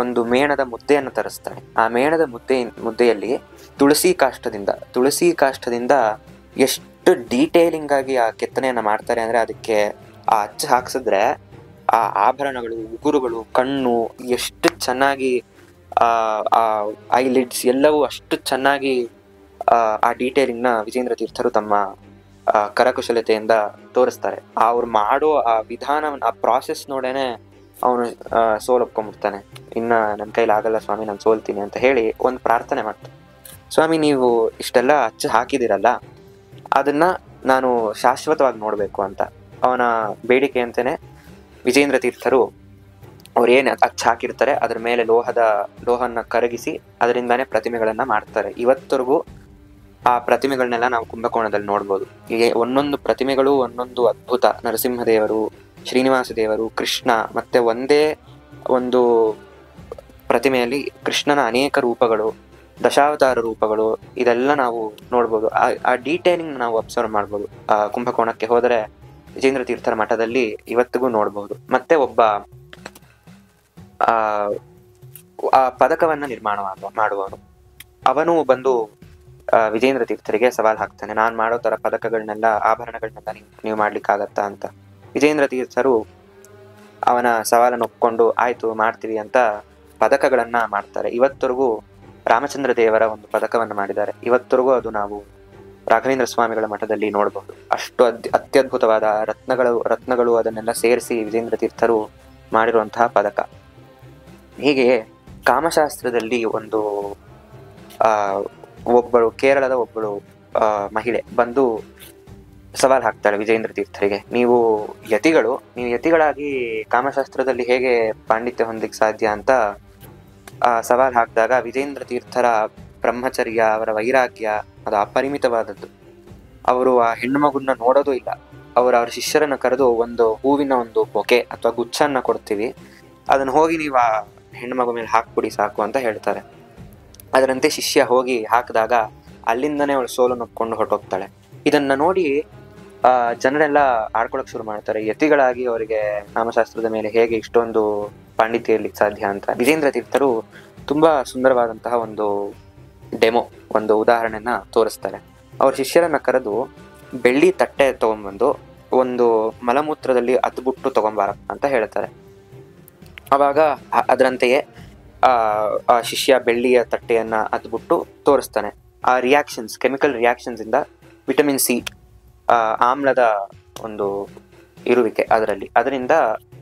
ಒಂದು ಮೇಣದ ಮುದ್ದೆಯನ್ನು ತರಿಸ್ತಾರೆ. ಆ ಮೇಣದ ಮುದ್ದೆಯಲ್ಲಿ ತುಳಸಿ ಕಾಷ್ಟದಿಂದ ಎಷ್ಟು ಡೀಟೇಲಿಂಗ್ ಆಗಿ ಆ ಕೆತ್ತನೆಯನ್ನ ಮಾಡ್ತಾರೆ ಅಂದ್ರೆ, ಅದಕ್ಕೆ ಆ ಅಚ್ಚು ಹಾಕ್ಸಿದ್ರೆ ಆ ಆಭರಣಗಳು, ಉಗುರುಗಳು, ಕಣ್ಣು ಎಷ್ಟು ಚೆನ್ನಾಗಿ, ಆ ಐಲಿಡ್ಸ್ ಎಲ್ಲವೂ ಅಷ್ಟು ಚೆನ್ನಾಗಿ ಆ ಡೀಟೇಲಿಂಗ್ ನ ವಿಜೇಂದ್ರ ತೀರ್ಥರು ತಮ್ಮ ಕರಕುಶಲತೆಯಿಂದ ತೋರಿಸ್ತಾರೆ. ಅವ್ರು ಮಾಡೋ ಆ ವಿಧಾನವನ್ನ, ಆ ಪ್ರಾಸೆಸ್ ನೋಡೇನೆ ಅವನು ಸೋಲೊಪ್ಕೊಂಡ್ಬಿಡ್ತಾನೆ. ಇನ್ನ ನನ್ನ ಕೈಲಿ ಆಗಲ್ಲ ಸ್ವಾಮಿ, ನಾನು ಸೋಲ್ತೀನಿ ಅಂತ ಹೇಳಿ ಒಂದು ಪ್ರಾರ್ಥನೆ ಮಾಡ್ತಾನೆ. ಸ್ವಾಮಿ ನೀವು ಇಷ್ಟೆಲ್ಲ ಅಚ್ಚು ಹಾಕಿದಿರಲ್ಲ, ಅದನ್ನ ನಾನು ಶಾಶ್ವತವಾಗಿ ನೋಡ್ಬೇಕು ಅಂತ ಅವನ ಬೇಡಿಕೆ ಅಂತೇನೆ ವಿಜೇಂದ್ರ ತೀರ್ಥರು ಅವ್ರೇನು ಅಚ್ಚು ಹಾಕಿರ್ತಾರೆ ಅದ್ರ ಮೇಲೆ ಲೋಹನ್ನ ಕರಗಿಸಿ ಅದರಿಂದಾನೇ ಪ್ರತಿಮೆಗಳನ್ನ ಮಾಡ್ತಾರೆ. ಇವತ್ತರೆಗೂ ಆ ಪ್ರತಿಮೆಗಳನ್ನೆಲ್ಲ ನಾವು ಕುಂಭಕೋಣದಲ್ಲಿ ನೋಡ್ಬೋದು. ಹೀಗೆ ಒಂದೊಂದು ಪ್ರತಿಮೆಗಳು ಒಂದೊಂದು ಅದ್ಭುತ. ನರಸಿಂಹದೇವರು, ಶ್ರೀನಿವಾಸ ದೇವರು, ಕೃಷ್ಣ, ಮತ್ತೆ ಒಂದೇ ಒಂದು ಪ್ರತಿಮೆಯಲ್ಲಿ ಕೃಷ್ಣನ ಅನೇಕ ರೂಪಗಳು, ದಶಾವತಾರ ರೂಪಗಳು, ಇದೆಲ್ಲ ನಾವು ನೋಡ್ಬೋದು. ಆ ಡೀಟೇಲಿಂಗ್ ನಾವು ಅಬ್ಸರ್ವ್ ಮಾಡ್ಬೋದು. ಆ ಕುಂಭಕೋಣಕ್ಕೆ ಹೋದರೆ ವಿಜೇಂದ್ರ ತೀರ್ಥರ ಮಠದಲ್ಲಿ ಇವತ್ತಿಗೂ ನೋಡ್ಬಹುದು. ಮತ್ತೆ ಒಬ್ಬ ಆ ಪದಕವನ್ನ ನಿರ್ಮಾಣ ಮಾಡುವವನು, ಅವನು ಬಂದು ವಿಜೇಂದ್ರ ತೀರ್ಥರಿಗೆ ಸವಾಲ್ ಹಾಕ್ತಾನೆ, ನಾನ್ ಮಾಡೋ ತರ ಪದಕಗಳನ್ನೆಲ್ಲ, ಆಭರಣಗಳನ್ನೆಲ್ಲ ನೀವು ಮಾಡ್ಲಿಕ್ಕಾಗತ್ತಾ ಅಂತ. ವಿಜೇಂದ್ರ ತೀರ್ಥರು ಅವನ ಸವಾಲನ್ನು ಒಪ್ಕೊಂಡು ಆಯ್ತು ಮಾಡ್ತೀವಿ ಅಂತ ಪದಕಗಳನ್ನ ಮಾಡ್ತಾರೆ. ಇವತ್ತರೆಗೂ ರಾಮಚಂದ್ರ ದೇವರ ಒಂದು ಪದಕವನ್ನು ಮಾಡಿದ್ದಾರೆ. ಇವತ್ತರೆಗೂ ಅದು ನಾವು ರಾಘವೇಂದ್ರ ಸ್ವಾಮಿಗಳ ಮಠದಲ್ಲಿ ನೋಡಬಹುದು. ಅಷ್ಟು ಅತ್ಯದ್ಭುತವಾದ ರತ್ನಗಳು ಅದನ್ನೆಲ್ಲ ಸೇರಿಸಿ ವಿಜೇಂದ್ರ ತೀರ್ಥರು ಮಾಡಿರುವಂತಹ ಪದಕ. ಹೀಗೆ ಕಾಮಶಾಸ್ತ್ರದಲ್ಲಿ ಒಬ್ಬಳು ಕೇರಳದ ಒಬ್ಬಳು ಮಹಿಳೆ ಬಂದು ಸವಾಲ್ ಹಾಕ್ತಾಳೆ ವಿಜೇಂದ್ರ ತೀರ್ಥರಿಗೆ, ನೀವು ಯತಿಗಳಾಗಿ ಕಾಮಶಾಸ್ತ್ರದಲ್ಲಿ ಹೇಗೆ ಪಾಂಡಿತ್ಯ ಹೊಂದಲಿಕ್ಕೆ ಸಾಧ್ಯ ಅಂತ ಸವಾಲ್ ಹಾಕಿದಾಗ ವಿಜೇಂದ್ರ ತೀರ್ಥರ ಬ್ರಹ್ಮಚರ್ಯ, ಅವರ ವೈರಾಗ್ಯ ಅದು ಅಪರಿಮಿತವಾದದ್ದು. ಅವರು ಆ ಹೆಣ್ಣು ಮಗುನ್ನ ನೋಡೋದು ಇಲ್ಲ. ಅವ್ರ ಶಿಷ್ಯರನ್ನ ಕರೆದು ಒಂದು ಹೂವಿನ ಒಂದು ಬೊಕೆ ಅಥವಾ ಗುಚ್ಛನ್ನ ಕೊಡ್ತೀವಿ, ಅದನ್ನ ಹೋಗಿ ನೀವು ಆ ಹೆಣ್ಣು ಮಗು ಮೇಲೆ ಹಾಕ್ಬಿಡಿ ಸಾಕು ಅಂತ ಹೇಳ್ತಾರೆ. ಅದರಂತೆ ಶಿಷ್ಯ ಹೋಗಿ ಹಾಕಿದಾಗ ಅಲ್ಲಿಂದನೇ ಅವಳು ಸೋಲು ನೊಪ್ಕೊಂಡು ಹೊರಟೋಗ್ತಾಳೆ. ಇದನ್ನ ನೋಡಿ ಜನರೆಲ್ಲ ಆಡ್ಕೊಳಕ್ ಶುರು ಮಾಡ್ತಾರೆ, ಯತಿಗಳಾಗಿ ಅವರಿಗೆ ಕಾಮಶಾಸ್ತ್ರದ ಮೇಲೆ ಹೇಗೆ ಇಷ್ಟೊಂದು ಪಾಂಡಿತ್ಯ ಇರ್ಲಿಕ್ಕೆ ಸಾಧ್ಯ ಅಂತ. ವಿಜೇಂದ್ರ ತೀರ್ಥರು ತುಂಬಾ ಸುಂದರವಾದಂತಹ ಒಂದು ಉದಾಹರಣೆನ ತೋರಿಸ್ತಾರೆ. ಅವ್ರ ಶಿಷ್ಯರನ್ನ ಕರೆದು ಬೆಳ್ಳಿ ತಟ್ಟೆ ತಗೊಂಡ್ಬಂದು ಒಂದು ಮಲಮೂತ್ರದಲ್ಲಿ ಅದ್ಬಿಟ್ಟು ತಗೊಂಬಾರ ಅಂತ ಹೇಳ್ತಾರೆ. ಅವಾಗ ಅದರಂತೆಯೇ ಆ ಶಿಷ್ಯ ಬೆಳ್ಳಿಯ ತಟ್ಟೆಯನ್ನ ಅದ್ಬಿಟ್ಟು ತೋರಿಸ್ತಾನೆ. ಆ ರಿಯಾಕ್ಷನ್ಸ್, ಕೆಮಿಕಲ್ ರಿಯಾಕ್ಷನ್ಸ್ ಇಂದ ವಿಟಮಿನ್ ಸಿ, ಆಮ್ಲದ ಒಂದು ಇರುವಿಕೆ ಅದರಿಂದ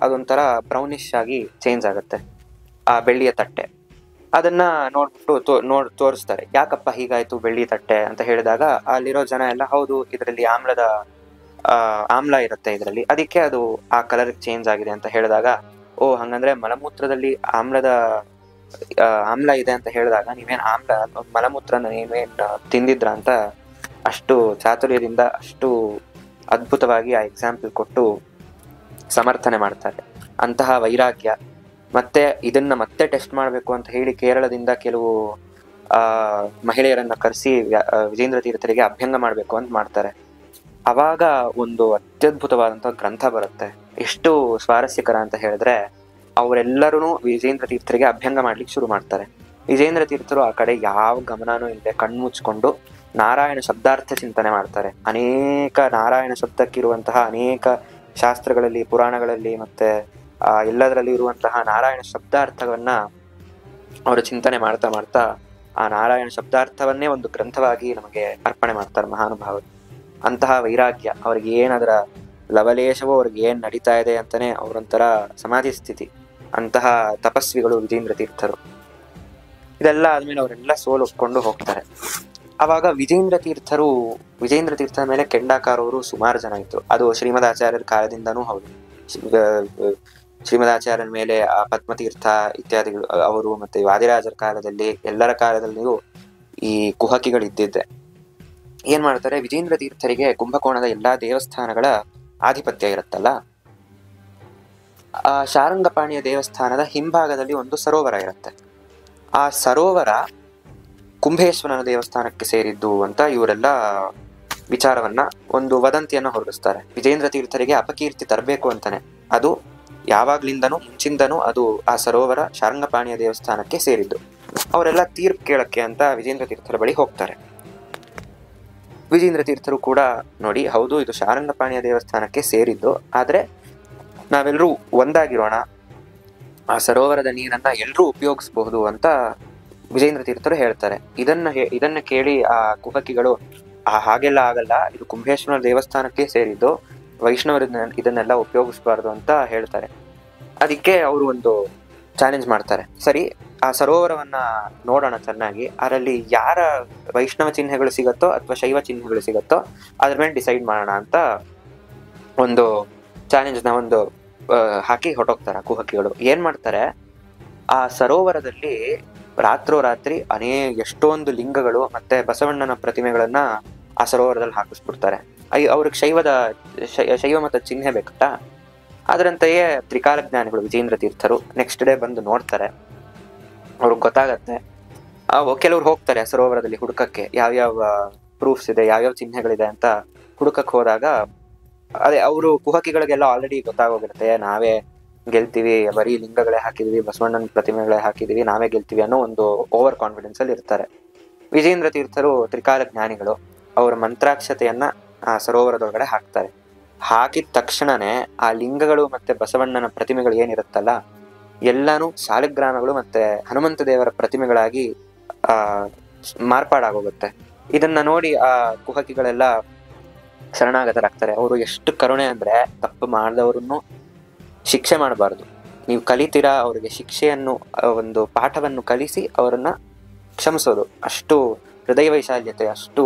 ಅದೊಂಥರ ಬ್ರೌನಿಶ್ ಆಗಿ ಚೇಂಜ್ ಆಗುತ್ತೆ ಆ ಬೆಳ್ಳಿಯ ತಟ್ಟೆ. ಅದನ್ನ ನೋಡ್ಬಿಟ್ಟು ತೋರಿಸ್ತಾರೆ. ಯಾಕಪ್ಪ ಹೀಗಾಯ್ತು ಬೆಳ್ಳಿ ತಟ್ಟೆ ಅಂತ ಹೇಳಿದಾಗ ಅಲ್ಲಿರೋ ಜನ ಎಲ್ಲ, ಹೌದು ಇದರಲ್ಲಿ ಆಮ್ಲ ಇರುತ್ತೆ ಇದರಲ್ಲಿ, ಅದಕ್ಕೆ ಅದು ಆ ಕಲರ್ ಚೇಂಜ್ ಆಗಿದೆ ಅಂತ ಹೇಳಿದಾಗ, ಓ ಹಂಗಂದ್ರೆ ಮಲಮೂತ್ರದಲ್ಲಿ ಆಮ್ಲ ಇದೆ ಅಂತ ಹೇಳಿದಾಗ ನೀವೇನ್ ಮಲಮೂತ್ರನ ನೀವೇನ್ ತಿಂದಿದ್ರ ಅಂತ ಅಷ್ಟು ಚಾತುರ್ಯದಿಂದ ಅಷ್ಟು ಅದ್ಭುತವಾಗಿ ಆ ಎಕ್ಸಾಂಪಲ್ ಕೊಟ್ಟು ಸಮರ್ಥನೆ ಮಾಡ್ತಾರೆ. ಅಂತಹ ವೈರಾಗ್ಯ. ಮತ್ತೆ ಇದನ್ನ ಮತ್ತೆ ಟೆಸ್ಟ್ ಮಾಡ್ಬೇಕು ಅಂತ ಹೇಳಿ ಕೇರಳದಿಂದ ಕೆಲವು ಮಹಿಳೆಯರನ್ನ ಕರೆಸಿ ವಿಜೇಂದ್ರ ತೀರ್ಥರಿಗೆ ಅಭ್ಯಂಗ ಮಾಡ್ಬೇಕು ಅಂತ ಮಾಡ್ತಾರೆ. ಅವಾಗ ಒಂದು ಅತ್ಯದ್ಭುತವಾದಂತಹ ಗ್ರಂಥ ಬರುತ್ತೆ. ಎಷ್ಟು ಸ್ವಾರಸ್ಯಕರ ಅಂತ ಹೇಳಿದ್ರೆ, ಅವರೆಲ್ಲರೂ ವಿಜೇಂದ್ರ ತೀರ್ಥರಿಗೆ ಅಭ್ಯಂಗ ಮಾಡ್ಲಿಕ್ಕೆ ಶುರು ಮಾಡ್ತಾರೆ. ವಿಜೇಂದ್ರ ತೀರ್ಥರು ಆ ಕಡೆ ಯಾವ ಗಮನನೂ ಇಲ್ಲದೆ ಕಣ್ಮುಚ್ಕೊಂಡು ನಾರಾಯಣ ಶಬ್ದಾರ್ಥ ಚಿಂತನೆ ಮಾಡ್ತಾರೆ. ಅನೇಕ ನಾರಾಯಣ ಶಬ್ದಕ್ಕಿರುವಂತಹ ಅನೇಕ ಶಾಸ್ತ್ರಗಳಲ್ಲಿ, ಪುರಾಣಗಳಲ್ಲಿ ಮತ್ತೆ ಎಲ್ಲದರಲ್ಲಿ ಇರುವಂತಹ ನಾರಾಯಣ ಶಬ್ದಾರ್ಥವನ್ನ ಅವರು ಚಿಂತನೆ ಮಾಡ್ತಾ ಆ ನಾರಾಯಣ ಶಬ್ದಾರ್ಥವನ್ನೇ ಒಂದು ಗ್ರಂಥವಾಗಿ ನಮಗೆ ಅರ್ಪಣೆ ಮಾಡ್ತಾರೆ ಮಹಾನುಭಾವರು. ಅಂತಹ ವೈರಾಗ್ಯ ಅವ್ರಿಗೆ ಏನದರ ಲವಲೇಶವೋ ಅವ್ರಿಗೆ ಏನ್ ನಡೀತಾ ಇದೆ ಅಂತಾನೆ ಅವರೊಂಥರ ಸಮಾಧಿ ಸ್ಥಿತಿ. ಅಂತಹ ತಪಸ್ವಿಗಳು ವಿಜೇಂದ್ರ ತೀರ್ಥರು. ಇದೆಲ್ಲ ಆದ್ಮೇಲೆ ಅವರೆಲ್ಲ ಸೋಲು ಒಪ್ಕೊಂಡು ಹೋಗ್ತಾರೆ. ಅವಾಗ ವಿಜೇಂದ್ರ ತೀರ್ಥರ ಮೇಲೆ ಕೆಂಡಾಕಾರವರು ಸುಮಾರು ಜನ ಇತ್ತು. ಅದು ಶ್ರೀಮದಾಚಾರ್ಯರ ಕಾಲದಿಂದನೂ ಹೌದು. ಶ್ರೀಮದಾಚಾರ್ಯರ ಮೇಲೆ ಆ ಪದ್ಮತೀರ್ಥ ಇತ್ಯಾದಿಗಳು ಅವರು, ಮತ್ತೆ ವಾದಿರಾಜರ ಕಾಲದಲ್ಲಿ, ಎಲ್ಲರ ಕಾಲದಲ್ಲಿಯೂ ಈ ಕುಹಕಿಗಳು ಇದ್ದಿದ್ದೆ. ಏನ್ ಮಾಡ್ತಾರೆ, ವಿಜೇಂದ್ರ ತೀರ್ಥರಿಗೆ ಕುಂಭಕೋಣದ ಎಲ್ಲಾ ದೇವಸ್ಥಾನಗಳ ಆಧಿಪತ್ಯ ಇರುತ್ತಲ್ಲ, ಆ ಶಾರಂಗಪಾಣಿಯ ದೇವಸ್ಥಾನದ ಹಿಂಭಾಗದಲ್ಲಿ ಒಂದು ಸರೋವರ ಇರುತ್ತೆ. ಆ ಸರೋವರ ಕುಂಭೇಶ್ವರನ ದೇವಸ್ಥಾನಕ್ಕೆ ಸೇರಿದ್ದು ಅಂತ ಇವರೆಲ್ಲ ವಿಚಾರವನ್ನ, ಒಂದು ವದಂತಿಯನ್ನ ಹೊರಡಿಸ್ತಾರೆ. ವಿಜೇಂದ್ರ ತೀರ್ಥರಿಗೆ ಅಪಕೀರ್ತಿ ತರಬೇಕು ಅಂತಾನೆ, ಅದು ಯಾವಾಗ್ಲಿಂದನೂ ಮುಂಚಿಂದನೂ ಅದು ಆ ಸರೋವರ ಶಾರಂಗಪಾಣಿಯ ದೇವಸ್ಥಾನಕ್ಕೆ ಸೇರಿದ್ದು. ಅವರೆಲ್ಲ ತೀರ್ಪು ಕೇಳಕ್ಕೆ ಅಂತ ವಿಜೇಂದ್ರ ತೀರ್ಥರ ಬಳಿ ಹೋಗ್ತಾರೆ. ವಿಜೇಂದ್ರ ತೀರ್ಥರು ಕೂಡ ನೋಡಿ, ಹೌದು ಇದು ಶಾರಂಗಪಾಣಿಯ ದೇವಸ್ಥಾನಕ್ಕೆ ಸೇರಿದ್ದು, ಆದ್ರೆ ನಾವೆಲ್ಲರೂ ಒಂದಾಗಿರೋಣ, ಆ ಸರೋವರದ ನೀರನ್ನ ಎಲ್ಲರೂ ಉಪಯೋಗಿಸಬಹುದು ಅಂತ ವಿಜೇಂದ್ರ ತೀರ್ಥರು ಹೇಳ್ತಾರೆ. ಇದನ್ನ ಕೇಳಿ ಆ ಕುಹಕಿಗಳು, ಹಾಗೆಲ್ಲ ಆಗಲ್ಲ, ಇದು ಕುಂಭೇಶ್ವರ ದೇವಸ್ಥಾನಕ್ಕೆ ಸೇರಿದ್ದು, ವೈಷ್ಣವರು ಇದನ್ನೆಲ್ಲ ಉಪಯೋಗಿಸಬಾರ್ದು ಅಂತ ಹೇಳ್ತಾರೆ. ಅದಕ್ಕೆ ಅವರು ಒಂದು ಚಾಲೆಂಜ್ ಮಾಡ್ತಾರೆ. ಸರಿ, ಆ ಸರೋವರವನ್ನ ನೋಡೋಣ ಚೆನ್ನಾಗಿ, ಅದರಲ್ಲಿ ಯಾರ ವೈಷ್ಣವ ಚಿಹ್ನೆಗಳು ಸಿಗತ್ತೋ ಅಥವಾ ಶೈವ ಚಿಹ್ನೆಗಳು ಸಿಗತ್ತೋ ಅದ್ರ ಮೇಲೆ ಡಿಸೈಡ್ ಮಾಡೋಣ ಅಂತ ಒಂದು ಚಾಲೆಂಜ್ನ ಒಂದು ಹಾಕಿ ಹೊರಟೋಗ್ತಾರೆ ಕುಹಕಿಗಳು. ಏನ್ ಮಾಡ್ತಾರೆ, ಆ ಸರೋವರದಲ್ಲಿ ರಾತ್ರೋರಾತ್ರಿ ಎಷ್ಟೊಂದು ಲಿಂಗಗಳು ಮತ್ತೆ ಬಸವಣ್ಣನ ಪ್ರತಿಮೆಗಳನ್ನ ಆ ಸರೋವರದಲ್ಲಿ ಹಾಕಿಸ್ಬಿಡ್ತಾರೆ. ಅವ್ರಿಗೆ ಶೈವ ಮತ ಚಿಹ್ನೆ ಬೇಕಲ್ಲ, ಅದರಂತೆಯೇ ತ್ರಿಕಾಲಜ್ಞಾನಿಗಳು ವಿಜೇಂದ್ರ ತೀರ್ಥರು ನೆಕ್ಸ್ಟ್ ಡೇ ಬಂದು ನೋಡ್ತಾರೆ. ಅವ್ರಿಗೆ ಗೊತ್ತಾಗತ್ತೆ. ಕೆಲವ್ರು ಹೋಗ್ತಾರೆ ಸರೋವರದಲ್ಲಿ ಹುಡುಕಕ್ಕೆ, ಯಾವ್ಯಾವ ಪ್ರೂಫ್ಸ್ ಇದೆ, ಯಾವ್ಯಾವ ಚಿಹ್ನೆಗಳಿದೆ ಅಂತ ಹುಡುಕಕ್ಕೆ ಹೋದಾಗ, ಅದೇ ಅವರು ಕುಹಕಿಗಳಿಗೆಲ್ಲ ಆಲ್ರೆಡಿ ಗೊತ್ತಾಗೋಗಿರುತ್ತೆ, ನಾವೇ ಗೆಲ್ತೀವಿ, ಬರೀ ಲಿಂಗಗಳೇ ಹಾಕಿದೀವಿ, ಬಸವಣ್ಣನ ಪ್ರತಿಮೆಗಳೇ ಹಾಕಿದೀವಿ, ನಾವೇ ಗೆಲ್ತೀವಿ ಅನ್ನೋ ಒಂದು ಓವರ್ ಕಾನ್ಫಿಡೆನ್ಸ್ ಅಲ್ಲಿ ಇರ್ತಾರೆ. ವಿಜೇಂದ್ರ ತೀರ್ಥರು ತ್ರಿಕಾಲ ಜ್ಞಾನಿಗಳು, ಅವರ ಮಂತ್ರಾಕ್ಷತೆಯನ್ನ ಆ ಸರೋವರದೊಳಗಡೆ ಹಾಕ್ತಾರೆ. ಹಾಕಿದ ತಕ್ಷಣನೇ ಆ ಲಿಂಗಗಳು ಮತ್ತೆ ಬಸವಣ್ಣನ ಪ್ರತಿಮೆಗಳು ಏನಿರುತ್ತಲ್ಲ ಎಲ್ಲಾನು ಸಾಲಿಗ್ರಾಮಗಳು ಮತ್ತೆ ಹನುಮಂತ ದೇವರ ಪ್ರತಿಮೆಗಳಾಗಿ ಮಾರ್ಪಾಡಾಗೋಗುತ್ತೆ. ಇದನ್ನ ನೋಡಿ ಆ ಕುಹಕಿಗಳೆಲ್ಲ ಶರಣಾಗತರಾಗ್ತಾರೆ. ಅವರು ಎಷ್ಟು ಕರುಣೆ ಅಂದ್ರೆ, ತಪ್ಪು ಮಾಡಿದವರನ್ನು ಶಿಕ್ಷೆ ಮಾಡಬಾರ್ದು, ನೀವು ಕಲಿತೀರಾ, ಅವರಿಗೆ ಶಿಕ್ಷೆಯನ್ನು, ಒಂದು ಪಾಠವನ್ನು ಕಲಿಸಿ ಅವರನ್ನ ಕ್ಷಮಿಸೋದು. ಅಷ್ಟು ಹೃದಯ ವೈಶಾಲ್ಯತೆ, ಅಷ್ಟು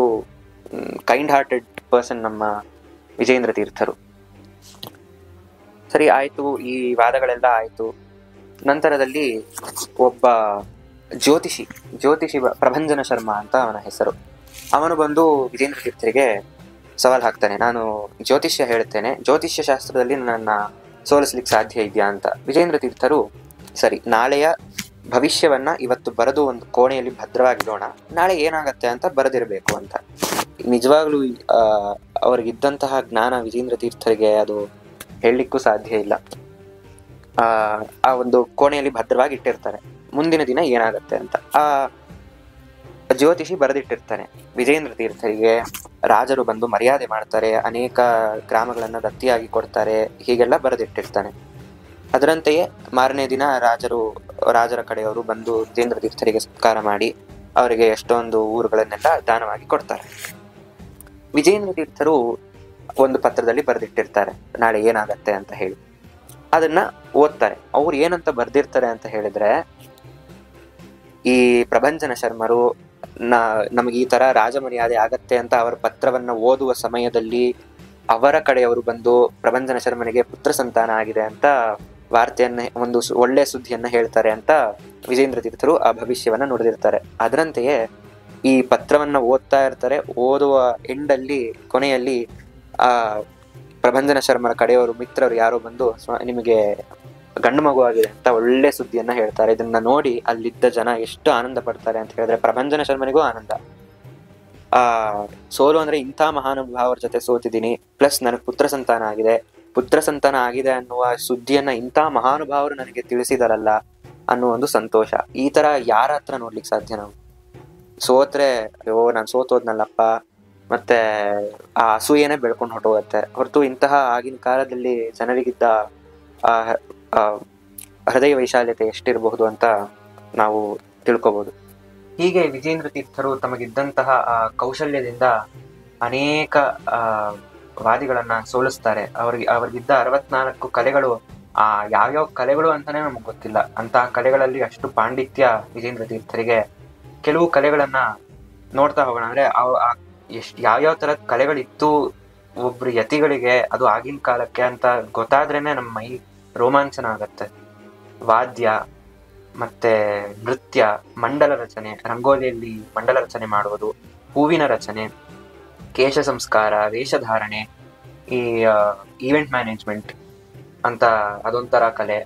ಕೈಂಡ್ ಹಾರ್ಟೆಡ್ ಪರ್ಸನ್ ನಮ್ಮ ವಿಜೇಂದ್ರ ತೀರ್ಥರು. ಸರಿ ಆಯ್ತು, ಈ ವಾದಗಳೆಲ್ಲ ಆಯ್ತು. ನಂತರದಲ್ಲಿ ಒಬ್ಬ ಜ್ಯೋತಿಷಿ ಪ್ರಭಂಜನ ಶರ್ಮಾ ಅಂತ ಅವನ ಹೆಸರು. ಅವನು ಬಂದು ವಿಜೇಂದ್ರ ತೀರ್ಥರಿಗೆ ಸವಾಲ್ ಹಾಕ್ತಾನೆ, ನಾನು ಜ್ಯೋತಿಷ್ಯ ಹೇಳ್ತೇನೆ, ಜ್ಯೋತಿಷ್ಯ ಶಾಸ್ತ್ರದಲ್ಲಿ ನನ್ನ ಸೋಲಿಸ್ಲಿಕ್ಕೆ ಸಾಧ್ಯ ಇದೆಯಾ ಅಂತ. ವಿಜೇಂದ್ರ ತೀರ್ಥರು, ಸರಿ, ನಾಳೆಯ ಭವಿಷ್ಯವನ್ನ ಇವತ್ತು ಬರೆದು ಒಂದು ಕೋಣೆಯಲ್ಲಿ ಭದ್ರವಾಗಿಡೋಣ, ನಾಳೆ ಏನಾಗತ್ತೆ ಅಂತ ಬರೆದಿರಬೇಕು ಅಂತ. ನಿಜವಾಗ್ಲೂ ಅವ್ರಿಗಿದ್ದಂತಹ ಜ್ಞಾನ ವಿಜೇಂದ್ರ ತೀರ್ಥರಿಗೆ ಅದು ಹೇಳಲಿಕ್ಕೂ ಸಾಧ್ಯ ಇಲ್ಲ. ಆ ಒಂದು ಕೋಣೆಯಲ್ಲಿ ಭದ್ರವಾಗಿ ಇಟ್ಟಿರ್ತಾರೆ, ಮುಂದಿನ ದಿನ ಏನಾಗತ್ತೆ ಅಂತ. ಆ ಜ್ಯೋತಿಷಿ ಬರೆದಿಟ್ಟಿರ್ತಾನೆ, ವಿಜೇಂದ್ರ ತೀರ್ಥರಿಗೆ ರಾಜರು ಬಂದು ಮರ್ಯಾದೆ ಮಾಡ್ತಾರೆ, ಅನೇಕ ಗ್ರಾಮಗಳನ್ನ ದತ್ತಿಯಾಗಿ ಕೊಡ್ತಾರೆ, ಹೀಗೆಲ್ಲ ಬರೆದಿಟ್ಟಿರ್ತಾನೆ. ಅದರಂತೆಯೇ ಮಾರನೇ ದಿನ ರಾಜರ ಕಡೆಯವರು ಬಂದು ವಿಜೇಂದ್ರ ತೀರ್ಥರಿಗೆ ಸತ್ಕಾರ ಮಾಡಿ ಅವರಿಗೆ ಎಷ್ಟೊಂದು ಊರುಗಳನ್ನೆಲ್ಲ ದಾನವಾಗಿ ಕೊಡ್ತಾರೆ. ವಿಜೇಂದ್ರ ತೀರ್ಥರು ಒಂದು ಪತ್ರದಲ್ಲಿ ಬರೆದಿಟ್ಟಿರ್ತಾರೆ ನಾಳೆ ಏನಾಗತ್ತೆ ಅಂತ ಹೇಳಿ. ಅದನ್ನ ಓದ್ತಾರೆ. ಅವ್ರು ಏನಂತ ಬರ್ದಿರ್ತಾರೆ ಅಂತ ಹೇಳಿದ್ರೆ, ಈ ಪ್ರಭಂಜನ ಶರ್ಮರು ನಮಗೆ ಈ ತರ ರಾಜ ಮರ್ಯಾದೆ ಆಗತ್ತೆ ಅಂತ ಅವರ ಪತ್ರವನ್ನ ಓದುವ ಸಮಯದಲ್ಲಿ ಅವರ ಕಡೆಯವರು ಬಂದು ಪ್ರಭಂಜನ ಶರ್ಮನಿಗೆ ಪುತ್ರ ಸಂತಾನ ಆಗಿದೆ ಅಂತ ವಾರ್ತೆಯನ್ನ, ಒಂದು ಒಳ್ಳೆ ಸುದ್ದಿಯನ್ನ ಹೇಳ್ತಾರೆ ಅಂತ ವಿಜೇಂದ್ರ ತೀರ್ಥರು ಆ ಭವಿಷ್ಯವನ್ನ ನುಡಿದಿರ್ತಾರೆ. ಅದರಂತೆಯೇ ಈ ಪತ್ರವನ್ನ ಓದ್ತಾ ಇರ್ತಾರೆ. ಓದುವ ಎಂಡಲ್ಲಿ, ಕೊನೆಯಲ್ಲಿ ಆ ಪ್ರಭಂಜನ ಶರ್ಮರ ಕಡೆಯವರು ಮಿತ್ರರು ಯಾರೋ ಬಂದು ನಿಮಗೆ ಗಂಡು ಮಗು ಆಗಿದೆ ಅಂತ ಒಳ್ಳೆ ಸುದ್ದಿಯನ್ನ ಹೇಳ್ತಾರೆ. ಇದನ್ನ ನೋಡಿ ಅಲ್ಲಿದ್ದ ಜನ ಎಷ್ಟು ಆನಂದ ಪಡ್ತಾರೆ ಅಂತ ಹೇಳಿದ್ರೆ, ಪ್ರಭಂಜನ ಶರ್ಮನಿಗೂ ಆನಂದ. ಸೋಲು ಅಂದ್ರೆ ಇಂಥ ಮಹಾನುಭಾವರ ಜೊತೆ ಸೋತಿದ್ದೀನಿ, ಪ್ಲಸ್ ನನಗೆ ಪುತ್ರ ಸಂತಾನ ಆಗಿದೆ ಅನ್ನುವ ಸುದ್ದಿಯನ್ನ ಇಂಥ ಮಹಾನುಭಾವರು ನನಗೆ ತಿಳಿಸಿದಾರಲ್ಲ ಅನ್ನುವ ಒಂದು ಸಂತೋಷ. ಈ ತರ ಯಾರ ಹತ್ರ ನೋಡ್ಲಿಕ್ಕೆ ಸಾಧ್ಯ? ನಾವು ಸೋತ್ರೆ ಅಯ್ಯೋ ನಾನು ಸೋತೋದ್ನಲ್ಲಪ್ಪ, ಮತ್ತೆ ಆ ಅಸೂಯೆನೇ ಬೆಳ್ಕೊಂಡು ಹೊರಟೋಗತ್ತೆ ಹೊರತು ಇಂತಹ ಆಗಿನ ಕಾಲದಲ್ಲಿ ಜನರಿಗಿದ್ದ ಹೃದಯ ವೈಶಾಲ್ಯತೆ ಎಷ್ಟಿರಬಹುದು ಅಂತ ನಾವು ತಿಳ್ಕೊಬಹುದು. ಹೀಗೆ ವಿಜೇಂದ್ರ ತೀರ್ಥರು ತಮಗಿದ್ದಂತಹ ಕೌಶಲ್ಯದಿಂದ ಅನೇಕ ವಾದಿಗಳನ್ನ ಸೋಲಿಸ್ತಾರೆ. ಅವ್ರಿಗಿದ್ದ 64 ಕಲೆಗಳು ಆ ಯಾವ್ಯಾವ ಕಲೆಗಳು ಅಂತಾನೆ ನಮ್ಗೆ ಗೊತ್ತಿಲ್ಲ. ಅಂತಹ ಕಲೆಗಳಲ್ಲಿ ಅಷ್ಟು ಪಾಂಡಿತ್ಯ ವಿಜೇಂದ್ರ ತೀರ್ಥರಿಗೆ. ಕೆಲವು ಕಲೆಗಳನ್ನ ನೋಡ್ತಾ ಹೋಗೋಣ. ಅಂದ್ರೆ ಯಾವ್ಯಾವ ತರದ ಕಲೆಗಳಿತ್ತು ಒಬ್ರು ಯತಿಗಳಿಗೆ, ಅದು ಆಗಿನ ಕಾಲಕ್ಕೆ ಅಂತ ಗೊತ್ತಾದ್ರೇನೆ ನಮ್ಮ ಮೈ ರೋಮಾಂಚನ ಆಗತ್ತೆ. ವಾದ್ಯ, ಮತ್ತೆ ನೃತ್ಯ, ಮಂಡಲ ರಚನೆ, ರಂಗೋಲಿಯಲ್ಲಿ ಮಂಡಲ ರಚನೆ ಮಾಡುವುದು, ಹೂವಿನ ರಚನೆ, ಕೇಶ ಸಂಸ್ಕಾರ, ವೇಷಧಾರಣೆ, ಈ ಈವೆಂಟ್ ಮ್ಯಾನೇಜ್ಮೆಂಟ್ ಅಂತ ಅದೊಂಥರ ಕಲೆ.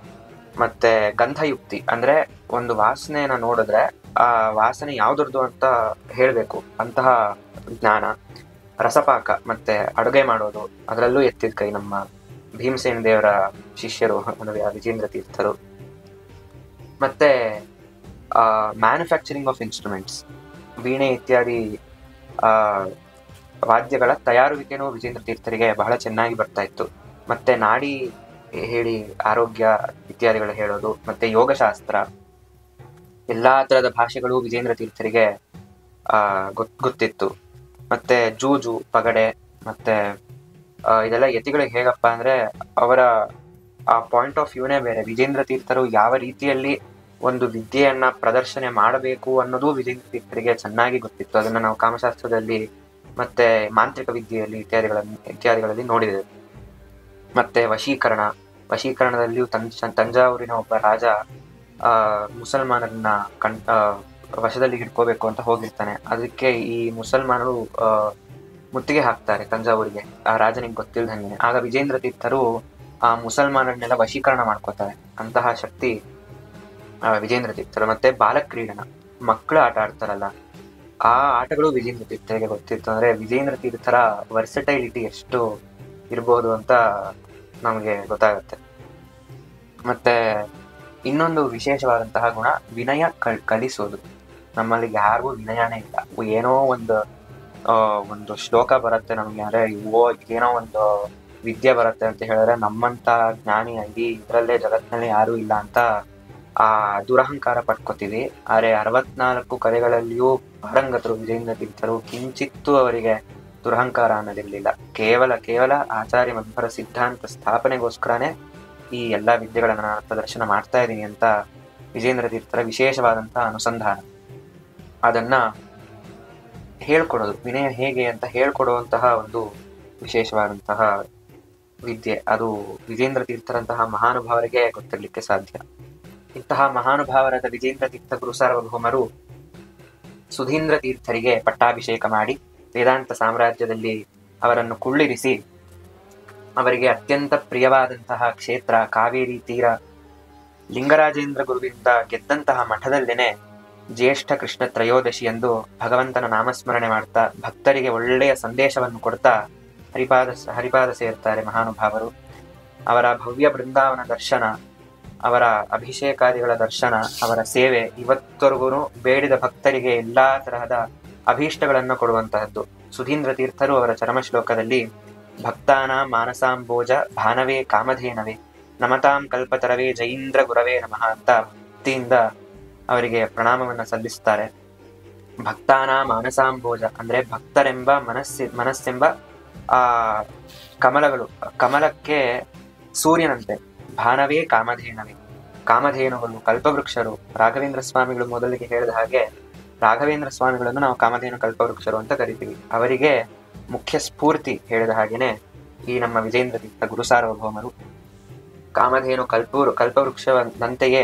ಮತ್ತೆ ಗಂಧಯುಕ್ತಿ, ಅಂದ್ರೆ ಒಂದು ವಾಸನೆನ ನೋಡಿದ್ರೆ ಆ ವಾಸನೆ ಯಾವ್ದ್ರದ್ದು ಅಂತ ಹೇಳ್ಬೇಕು, ಅಂತಹ ಜ್ಞಾನ. ರಸಪಾಕ, ಮತ್ತೆ ಅಡುಗೆ ಮಾಡೋದು, ಅದರಲ್ಲೂ ಎತ್ತಿದ ಕೈ ನಮ್ಮ ಭೀಮಸೇನ ದೇವರ ಶಿಷ್ಯರು ವಿಜೇಂದ್ರ ತೀರ್ಥರು. ಮತ್ತೆ ಮ್ಯಾನುಫ್ಯಾಕ್ಚರಿಂಗ್ ಆಫ್ ಇನ್ಸ್ಟ್ರೂಮೆಂಟ್ಸ್, ವೀಣೆ ಇತ್ಯಾದಿ ವಾದ್ಯಗಳ ತಯಾರುವಿಕೆನೂ ವಿಜೇಂದ್ರ ತೀರ್ಥರಿಗೆ ಬಹಳ ಚೆನ್ನಾಗಿ ಬರ್ತಾ ಇತ್ತು. ಮತ್ತೆ ನಾಡಿ ಹೇಳಿ ಆರೋಗ್ಯ ಇತ್ಯಾದಿಗಳು ಹೇಳೋದು, ಮತ್ತೆ ಯೋಗಶಾಸ್ತ್ರ, ಎಲ್ಲಾ ತರದ ಭಾಷೆಗಳು ವಿಜೇಂದ್ರ ತೀರ್ಥರಿಗೆ ಗೊತ್ತಿತ್ತು. ಮತ್ತೆ ಜೂಜು, ಪಗಡೆ, ಮತ್ತೆ ಇದೆಲ್ಲ ಯತಿಗಳಿಗೆ ಹೇಗಪ್ಪ ಅಂದ್ರೆ ಅವರ ಆ ಪಾಯಿಂಟ್ ಆಫ್ ವ್ಯೂನೇ ಬೇರೆ. ವಿಜೇಂದ್ರ ತೀರ್ಥರು ಯಾವ ರೀತಿಯಲ್ಲಿ ಒಂದು ವಿದ್ಯೆಯನ್ನ ಪ್ರದರ್ಶನ ಮಾಡಬೇಕು ಅನ್ನೋದು ವಿಜೇಂದ್ರ ತೀರ್ಥರಿಗೆ ಚೆನ್ನಾಗಿ ಗೊತ್ತಿತ್ತು. ಅದನ್ನ ನಾವು ಕಾಮಶಾಸ್ತ್ರದಲ್ಲಿ ಮತ್ತೆ ಮಾಂತ್ರಿಕ ವಿದ್ಯೆಯಲ್ಲಿ ಇತ್ಯಾದಿಗಳಲ್ಲಿ ನೋಡಿದ್ದೇವೆ. ಮತ್ತೆ ವಶೀಕರಣದಲ್ಲಿಯೂ ತಂಜಾವೂರಿನ ಒಬ್ಬ ರಾಜ ಮುಸಲ್ಮಾನರನ್ನ ವಶದಲ್ಲಿ ಹಿಡ್ಕೋಬೇಕು ಅಂತ ಹೋಗಿರ್ತಾನೆ. ಅದಕ್ಕೆ ಈ ಮುಸಲ್ಮಾನರು ಮುತ್ತಿಗೆ ಹಾಕ್ತಾರೆ ತಂಜಾವೂರಿಗೆ, ಆ ರಾಜನಿಗೆ ಗೊತ್ತಿಲ್ದಂಗೆ. ಆಗ ವಿಜೇಂದ್ರ ತೀರ್ಥರು ಆ ಮುಸಲ್ಮಾನರನ್ನೆಲ್ಲ ವಶೀಕರಣ ಮಾಡ್ಕೋತಾರೆ. ಅಂತಹ ಶಕ್ತಿ ವಿಜೇಂದ್ರ ತೀರ್ಥರು. ಮತ್ತೆ ಬಾಲಕ್ರೀಡನ, ಮಕ್ಕಳು ಆಟ ಆಡ್ತಾರಲ್ಲ, ಆ ಆಟಗಳು ವಿಜೇಂದ್ರ ತೀರ್ಥರಿಗೆ ಗೊತ್ತಿತ್ತು. ಅಂದ್ರೆ ವಿಜೇಂದ್ರ ತೀರ್ಥರ ವರ್ಸಟೈಲಿಟಿ ಎಷ್ಟು ಇರ್ಬೋದು ಅಂತ ನಮಗೆ ಗೊತ್ತಾಗುತ್ತೆ. ಮತ್ತೆ ಇನ್ನೊಂದು ವಿಶೇಷವಾದಂತಹ ಗುಣ ವಿನಯ ಕಲಿಸೋದು. ನಮ್ಮಲ್ಲಿ ಯಾರಿಗೂ ವಿನಯನೇ ಇಲ್ಲ. ಏನೋ ಒಂದು ಶ್ಲೋಕ ಬರುತ್ತೆ ನಮ್ಗೆ, ಅಂದ್ರೆ ಏನೋ ಒಂದು ವಿದ್ಯೆ ಬರುತ್ತೆ ಅಂತ ಹೇಳಿದ್ರೆ ನಮ್ಮಂತ ಜ್ಞಾನಿ ಇಡೀ ಇದರಲ್ಲೇ ಜಗತ್ತಿನಲ್ಲಿ ಯಾರೂ ಇಲ್ಲ ಅಂತ ಆ ದುರಹಂಕಾರ ಪಟ್ಕೋತೀವಿ. ಆದ್ರೆ 64 ಕಲೆಗಳಲ್ಲಿಯೂ ಪಾರಂಗತರು ವಿಜೇಂದ್ರ ತೀರ್ಥರು. ಕಿಂಚಿತ್ತೂ ಅವರಿಗೆ ದುರಹಂಕಾರ ಅನ್ನೋದಿರ್ಲಿಲ್ಲ. ಕೇವಲ ಆಚಾರ್ಯ ಮಧ್ವರ ಸಿದ್ಧಾಂತ ಸ್ಥಾಪನೆಗೋಸ್ಕರನೇ ಈ ಎಲ್ಲಾ ವಿದ್ಯೆಗಳನ್ನ ಪ್ರದರ್ಶನ ಮಾಡ್ತಾ ಇದ್ದೀನಿ ಅಂತ ವಿಜೇಂದ್ರ ತೀರ್ಥರ ವಿಶೇಷವಾದಂತಹ ಅನುಸಂಧಾನ. ಅದನ್ನ ಹೇಳ್ಕೊಡೋದು, ವಿನಯ ಹೇಗೆ ಅಂತ ಹೇಳ್ಕೊಡುವಂತಹ ಒಂದು ವಿಶೇಷವಾದಂತಹ ವಿದ್ಯೆ, ಅದು ವಿಜೇಂದ್ರ ತೀರ್ಥರಂತಹ ಮಹಾನುಭಾವರಿಗೆ ಗೊತ್ತಿರ್ಲಿಕ್ಕೆ ಸಾಧ್ಯ. ಇಂತಹ ಮಹಾನುಭಾವರಾದ ವಿಜೇಂದ್ರ ತೀರ್ಥ ಗುರು ಸಾರ್ವಭೌಮರು ಸುಧೀಂದ್ರ ತೀರ್ಥರಿಗೆ ಪಟ್ಟಾಭಿಷೇಕ ಮಾಡಿ ವೇದಾಂತ ಸಾಮ್ರಾಜ್ಯದಲ್ಲಿ ಅವರನ್ನು ಕುಳ್ಳಿರಿಸಿ, ಅವರಿಗೆ ಅತ್ಯಂತ ಪ್ರಿಯವಾದಂತಹ ಕ್ಷೇತ್ರ ಕಾವೇರಿ ತೀರ ಲಿಂಗರಾಜೇಂದ್ರ ಗುರುವಿಂದ ಗೆದ್ದಂತಹ ಮಠದಲ್ಲೇನೆ ಜ್ಯೇಷ್ಠ ಕೃಷ್ಣ ತ್ರಯೋದಶಿ ಎಂದು ಭಗವಂತನ ನಾಮಸ್ಮರಣೆ ಮಾಡ್ತಾ ಭಕ್ತರಿಗೆ ಒಳ್ಳೆಯ ಸಂದೇಶವನ್ನು ಕೊಡ್ತಾ ಹರಿಪಾದ ಸೇರ್ತಾರೆ ಮಹಾನುಭಾವರು. ಅವರ ಭವ್ಯ ಬೃಂದಾವನ ದರ್ಶನ, ಅವರ ಅಭಿಷೇಕಾದಿಗಳ ದರ್ಶನ, ಅವರ ಸೇವೆ ಇವತ್ತವರೆಗೂ ಬೇಡಿದ ಭಕ್ತರಿಗೆ ಎಲ್ಲಾ ತರಹದ ಅಭೀಷ್ಟಗಳನ್ನು ಕೊಡುವಂತಹದ್ದು. ಸುಧೀಂದ್ರ ತೀರ್ಥರು ಅವರ ಚರಮ ಶ್ಲೋಕದಲ್ಲಿ ಭಕ್ತಾನ ಮಾನಸಾಂಬೋಜ ಭಾನವೇ ಕಾಮಧೇನವೇ ನಮತಾಂ ಕಲ್ಪತರವೇ ಜೈಂದ್ರ ಗುರವೇ ನಮಃ ಅಂತ ಭಕ್ತಿಯಿಂದ ಅವರಿಗೆ ಪ್ರಣಾಮವನ್ನ ಸಲ್ಲಿಸ್ತಾರೆ. ಭಕ್ತಾನ ಮಾನಸಾಂಬೋಜ ಅಂದ್ರೆ ಭಕ್ತರೆಂಬ ಮನಸ್ಸೆಂಬ ಆ ಕಮಲಕ್ಕೆ ಸೂರ್ಯನಂತೆ. ಭಾನವೇ ಕಾಮಧೇನವೇ, ಕಾಮಧೇನುಗಳು ಕಲ್ಪವೃಕ್ಷರು. ರಾಘವೇಂದ್ರ ಸ್ವಾಮಿಗಳು ಮೊದಲಿಗೆ ಹೇಳಿದ ಹಾಗೆ ರಾಘವೇಂದ್ರ ಸ್ವಾಮಿಗಳನ್ನು ನಾವು ಕಾಮಧೇನು ಕಲ್ಪವೃಕ್ಷರು ಅಂತ ಕರಿತೀವಿ. ಅವರಿಗೆ ಮುಖ್ಯ ಸ್ಫೂರ್ತಿ ಹೇಳಿದ ಹಾಗೇನೆ ಈ ನಮ್ಮ ವಿಜೇಂದ್ರ ತೀರ್ಥ ಗುರು ಸಾರ್ವಭೌಮರು. ಕಾಮಧೇನು ಕಲ್ಪವೃಕ್ಷದಂತೆಯೇ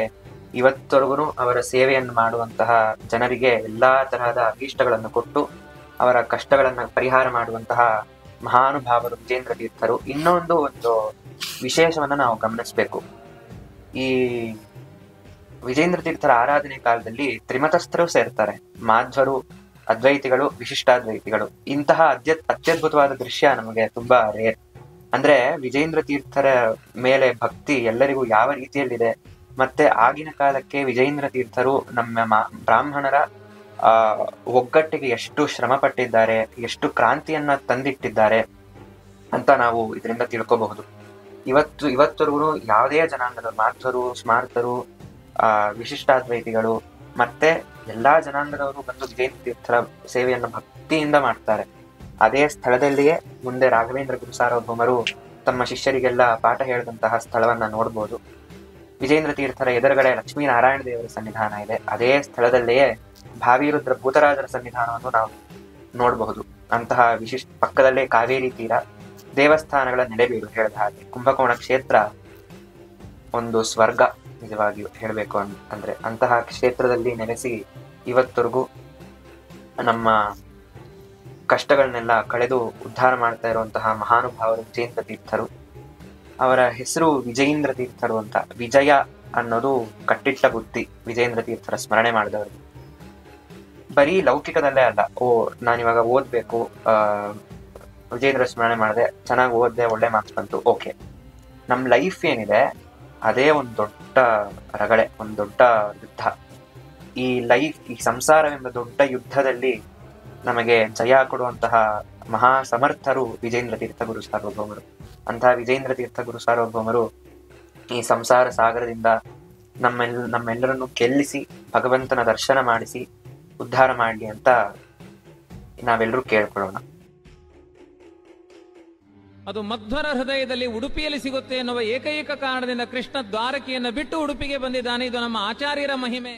ಇವತ್ತವರೆಗೂ ಅವರ ಸೇವೆಯನ್ನು ಮಾಡುವಂತಹ ಜನರಿಗೆ ಎಲ್ಲಾ ತರಹದ ಅಭೀಷ್ಟಗಳನ್ನು ಕೊಟ್ಟು ಅವರ ಕಷ್ಟಗಳನ್ನ ಪರಿಹಾರ ಮಾಡುವಂತಹ ಮಹಾನುಭಾವರು ವಿಜೇಂದ್ರ ತೀರ್ಥರು. ಇನ್ನೊಂದು ವಿಶೇಷವನ್ನ ನಾವು ಗಮನಿಸಬೇಕು. ಈ ವಿಜೇಂದ್ರ ತೀರ್ಥರ ಆರಾಧನೆ ಕಾಲದಲ್ಲಿ ತ್ರಿಮತಸ್ಥರು ಸೇರ್ತಾರೆ. ಮಾಧ್ವರು, ಅದ್ವೈತಿಗಳು, ವಿಶಿಷ್ಟಾದ್ವೈತಿಗಳು. ಇಂತಹ ಅತ್ಯದ್ಭುತವಾದ ದೃಶ್ಯ ನಮಗೆ ತುಂಬಾ ರೇರ್. ಅಂದ್ರೆ ವಿಜೇಂದ್ರ ತೀರ್ಥರ ಮೇಲೆ ಭಕ್ತಿ ಎಲ್ಲರಿಗೂ ಯಾವ ರೀತಿಯಲ್ಲಿದೆ, ಮತ್ತೆ ಆಗಿನ ಕಾಲಕ್ಕೆ ವಿಜೇಂದ್ರ ತೀರ್ಥರು ನಮ್ಮ ಬ್ರಾಹ್ಮಣರ ಒಗ್ಗಟ್ಟಿಗೆ ಎಷ್ಟು ಶ್ರಮ ಪಟ್ಟಿದ್ದಾರೆ, ಎಷ್ಟು ಕ್ರಾಂತಿಯನ್ನ ತಂದಿಟ್ಟಿದ್ದಾರೆ ಅಂತ ನಾವು ಇದರಿಂದ ತಿಳ್ಕೋಬಹುದು. ಇವತ್ತವರೆಗೂ ಯಾವುದೇ ಜನಾಂಗದ ಮಾಧ್ವರು, ಸ್ಮಾರ್ತರು, ವಿಶಿಷ್ಟಾದ್ವೈತಿಗಳು ಮತ್ತೆ ಎಲ್ಲಾ ಜನಾಂಗದವರು ಬಂದು ವಿಜೇಂದ್ರ ತೀರ್ಥರ ಸೇವೆಯನ್ನು ಭಕ್ತಿಯಿಂದ ಮಾಡ್ತಾರೆ. ಅದೇ ಸ್ಥಳದಲ್ಲಿಯೇ ಮುಂದೆ ರಾಘವೇಂದ್ರ ಗುರು ಸಾರ್ವಭೌಮರು ತಮ್ಮ ಶಿಷ್ಯರಿಗೆಲ್ಲ ಪಾಠ ಹೇಳಿದಂತಹ ಸ್ಥಳವನ್ನ ನೋಡ್ಬೋದು. ವಿಜೇಂದ್ರ ತೀರ್ಥರ ಎದುರುಗಡೆ ಲಕ್ಷ್ಮೀನಾರಾಯಣ ದೇವರ ಸನ್ನಿಧಾನ ಇದೆ. ಅದೇ ಸ್ಥಳದಲ್ಲಿಯೇ ಭಾವಿರುದ್ರ ಭೂತರಾಜರ ಸನ್ನಿಧಾನವನ್ನು ನಾವು ನೋಡಬಹುದು. ಅಂತಹ ಪಕ್ಕದಲ್ಲೇ ಕಾವೇರಿ ತೀರ, ದೇವಸ್ಥಾನಗಳ ನೆಲೆಬೀಡು. ಹೇಳಿದ ಹಾಗೆ ಕುಂಭಕೋಣ ಕ್ಷೇತ್ರ ಒಂದು ಸ್ವರ್ಗ, ನಿಜವಾಗಿಯೂ ಹೇಳಬೇಕು ಅಂದ್ರೆ. ಅಂತಹ ಕ್ಷೇತ್ರದಲ್ಲಿ ನೆಲೆಸಿ ಇವತ್ತರೆಗೂ ನಮ್ಮ ಕಷ್ಟಗಳನ್ನೆಲ್ಲ ಕಳೆದು ಉದ್ಧಾರ ಮಾಡ್ತಾ ಇರುವಂತಹ ಮಹಾನುಭಾವರು ವಿಜೇಂದ್ರ ತೀರ್ಥರು. ಅವರ ಹೆಸರು ವಿಜಯೇಂದ್ರ ತೀರ್ಥರು ಅಂತ. ವಿಜಯ ಅನ್ನೋದು ಕಟ್ಟಿಟ್ಟ ಬುದ್ಧಿ ವಿಜೇಂದ್ರ ತೀರ್ಥರ ಸ್ಮರಣೆ ಮಾಡಿದವರು. ಬರೀ ಲೌಕಿಕದಲ್ಲೇ ಅಲ್ಲ, ನಾನಿವಾಗ ಓದ್ಬೇಕು, ವಿಜೇಂದ್ರ ಸ್ಮರಣೆ ಮಾಡಿದೆ, ಚೆನ್ನಾಗಿ ಓದ್ದೆ, ಒಳ್ಳೆ ಮಾರ್ಕ್ಸ್ ಬಂತು, ಓಕೆ. ನಮ್ ಲೈಫ್ ಏನಿದೆ ಅದೇ ಒಂದು ದೊಡ್ಡ ರಗಳೆ, ಒಂದು ದೊಡ್ಡ ಯುದ್ಧ. ಈ ಸಂಸಾರವೆಂಬ ದೊಡ್ಡ ಯುದ್ಧದಲ್ಲಿ ನಮಗೆ ಜಯ ಕೊಡುವಂತಹ ಮಹಾ ಸಮರ್ಥರು ವಿಜೇಂದ್ರ ತೀರ್ಥ ಗುರು ಸಾರ್ವಭೌಮರು. ಅಂತಹ ವಿಜೇಂದ್ರ ತೀರ್ಥ ಗುರು ಸಾರ್ವಭೌಮರು ಈ ಸಂಸಾರ ಸಾಗರದಿಂದ ನಮ್ಮೆಲ್ಲರನ್ನು ಗೆಲ್ಲಿಸಿ ಭಗವಂತನ ದರ್ಶನ ಮಾಡಿಸಿ ಉದ್ಧಾರ ಮಾಡಲಿ ಅಂತ ನಾವೆಲ್ಲರೂ ಕೇಳ್ಕೊಳ್ಳೋಣ. ಅದು ಮಧ್ವರ ಹೃದಯದಲ್ಲಿ ಉಡುಪಿಯಲ್ಲಿ ಸಿಗುತ್ತೆ ಎನ್ನುವ ಏಕೈಕ ಕಾರಣದಿಂದ ಕೃಷ್ಣ ದ್ವಾರಕೆಯನ್ನು ಬಿಟ್ಟು ಉಡುಪಿಗೆ ಬಂದಿದ್ದಾನೆ. ಇದು ನಮ್ಮ ಆಚಾರ್ಯರ ಮಹಿಮೆ.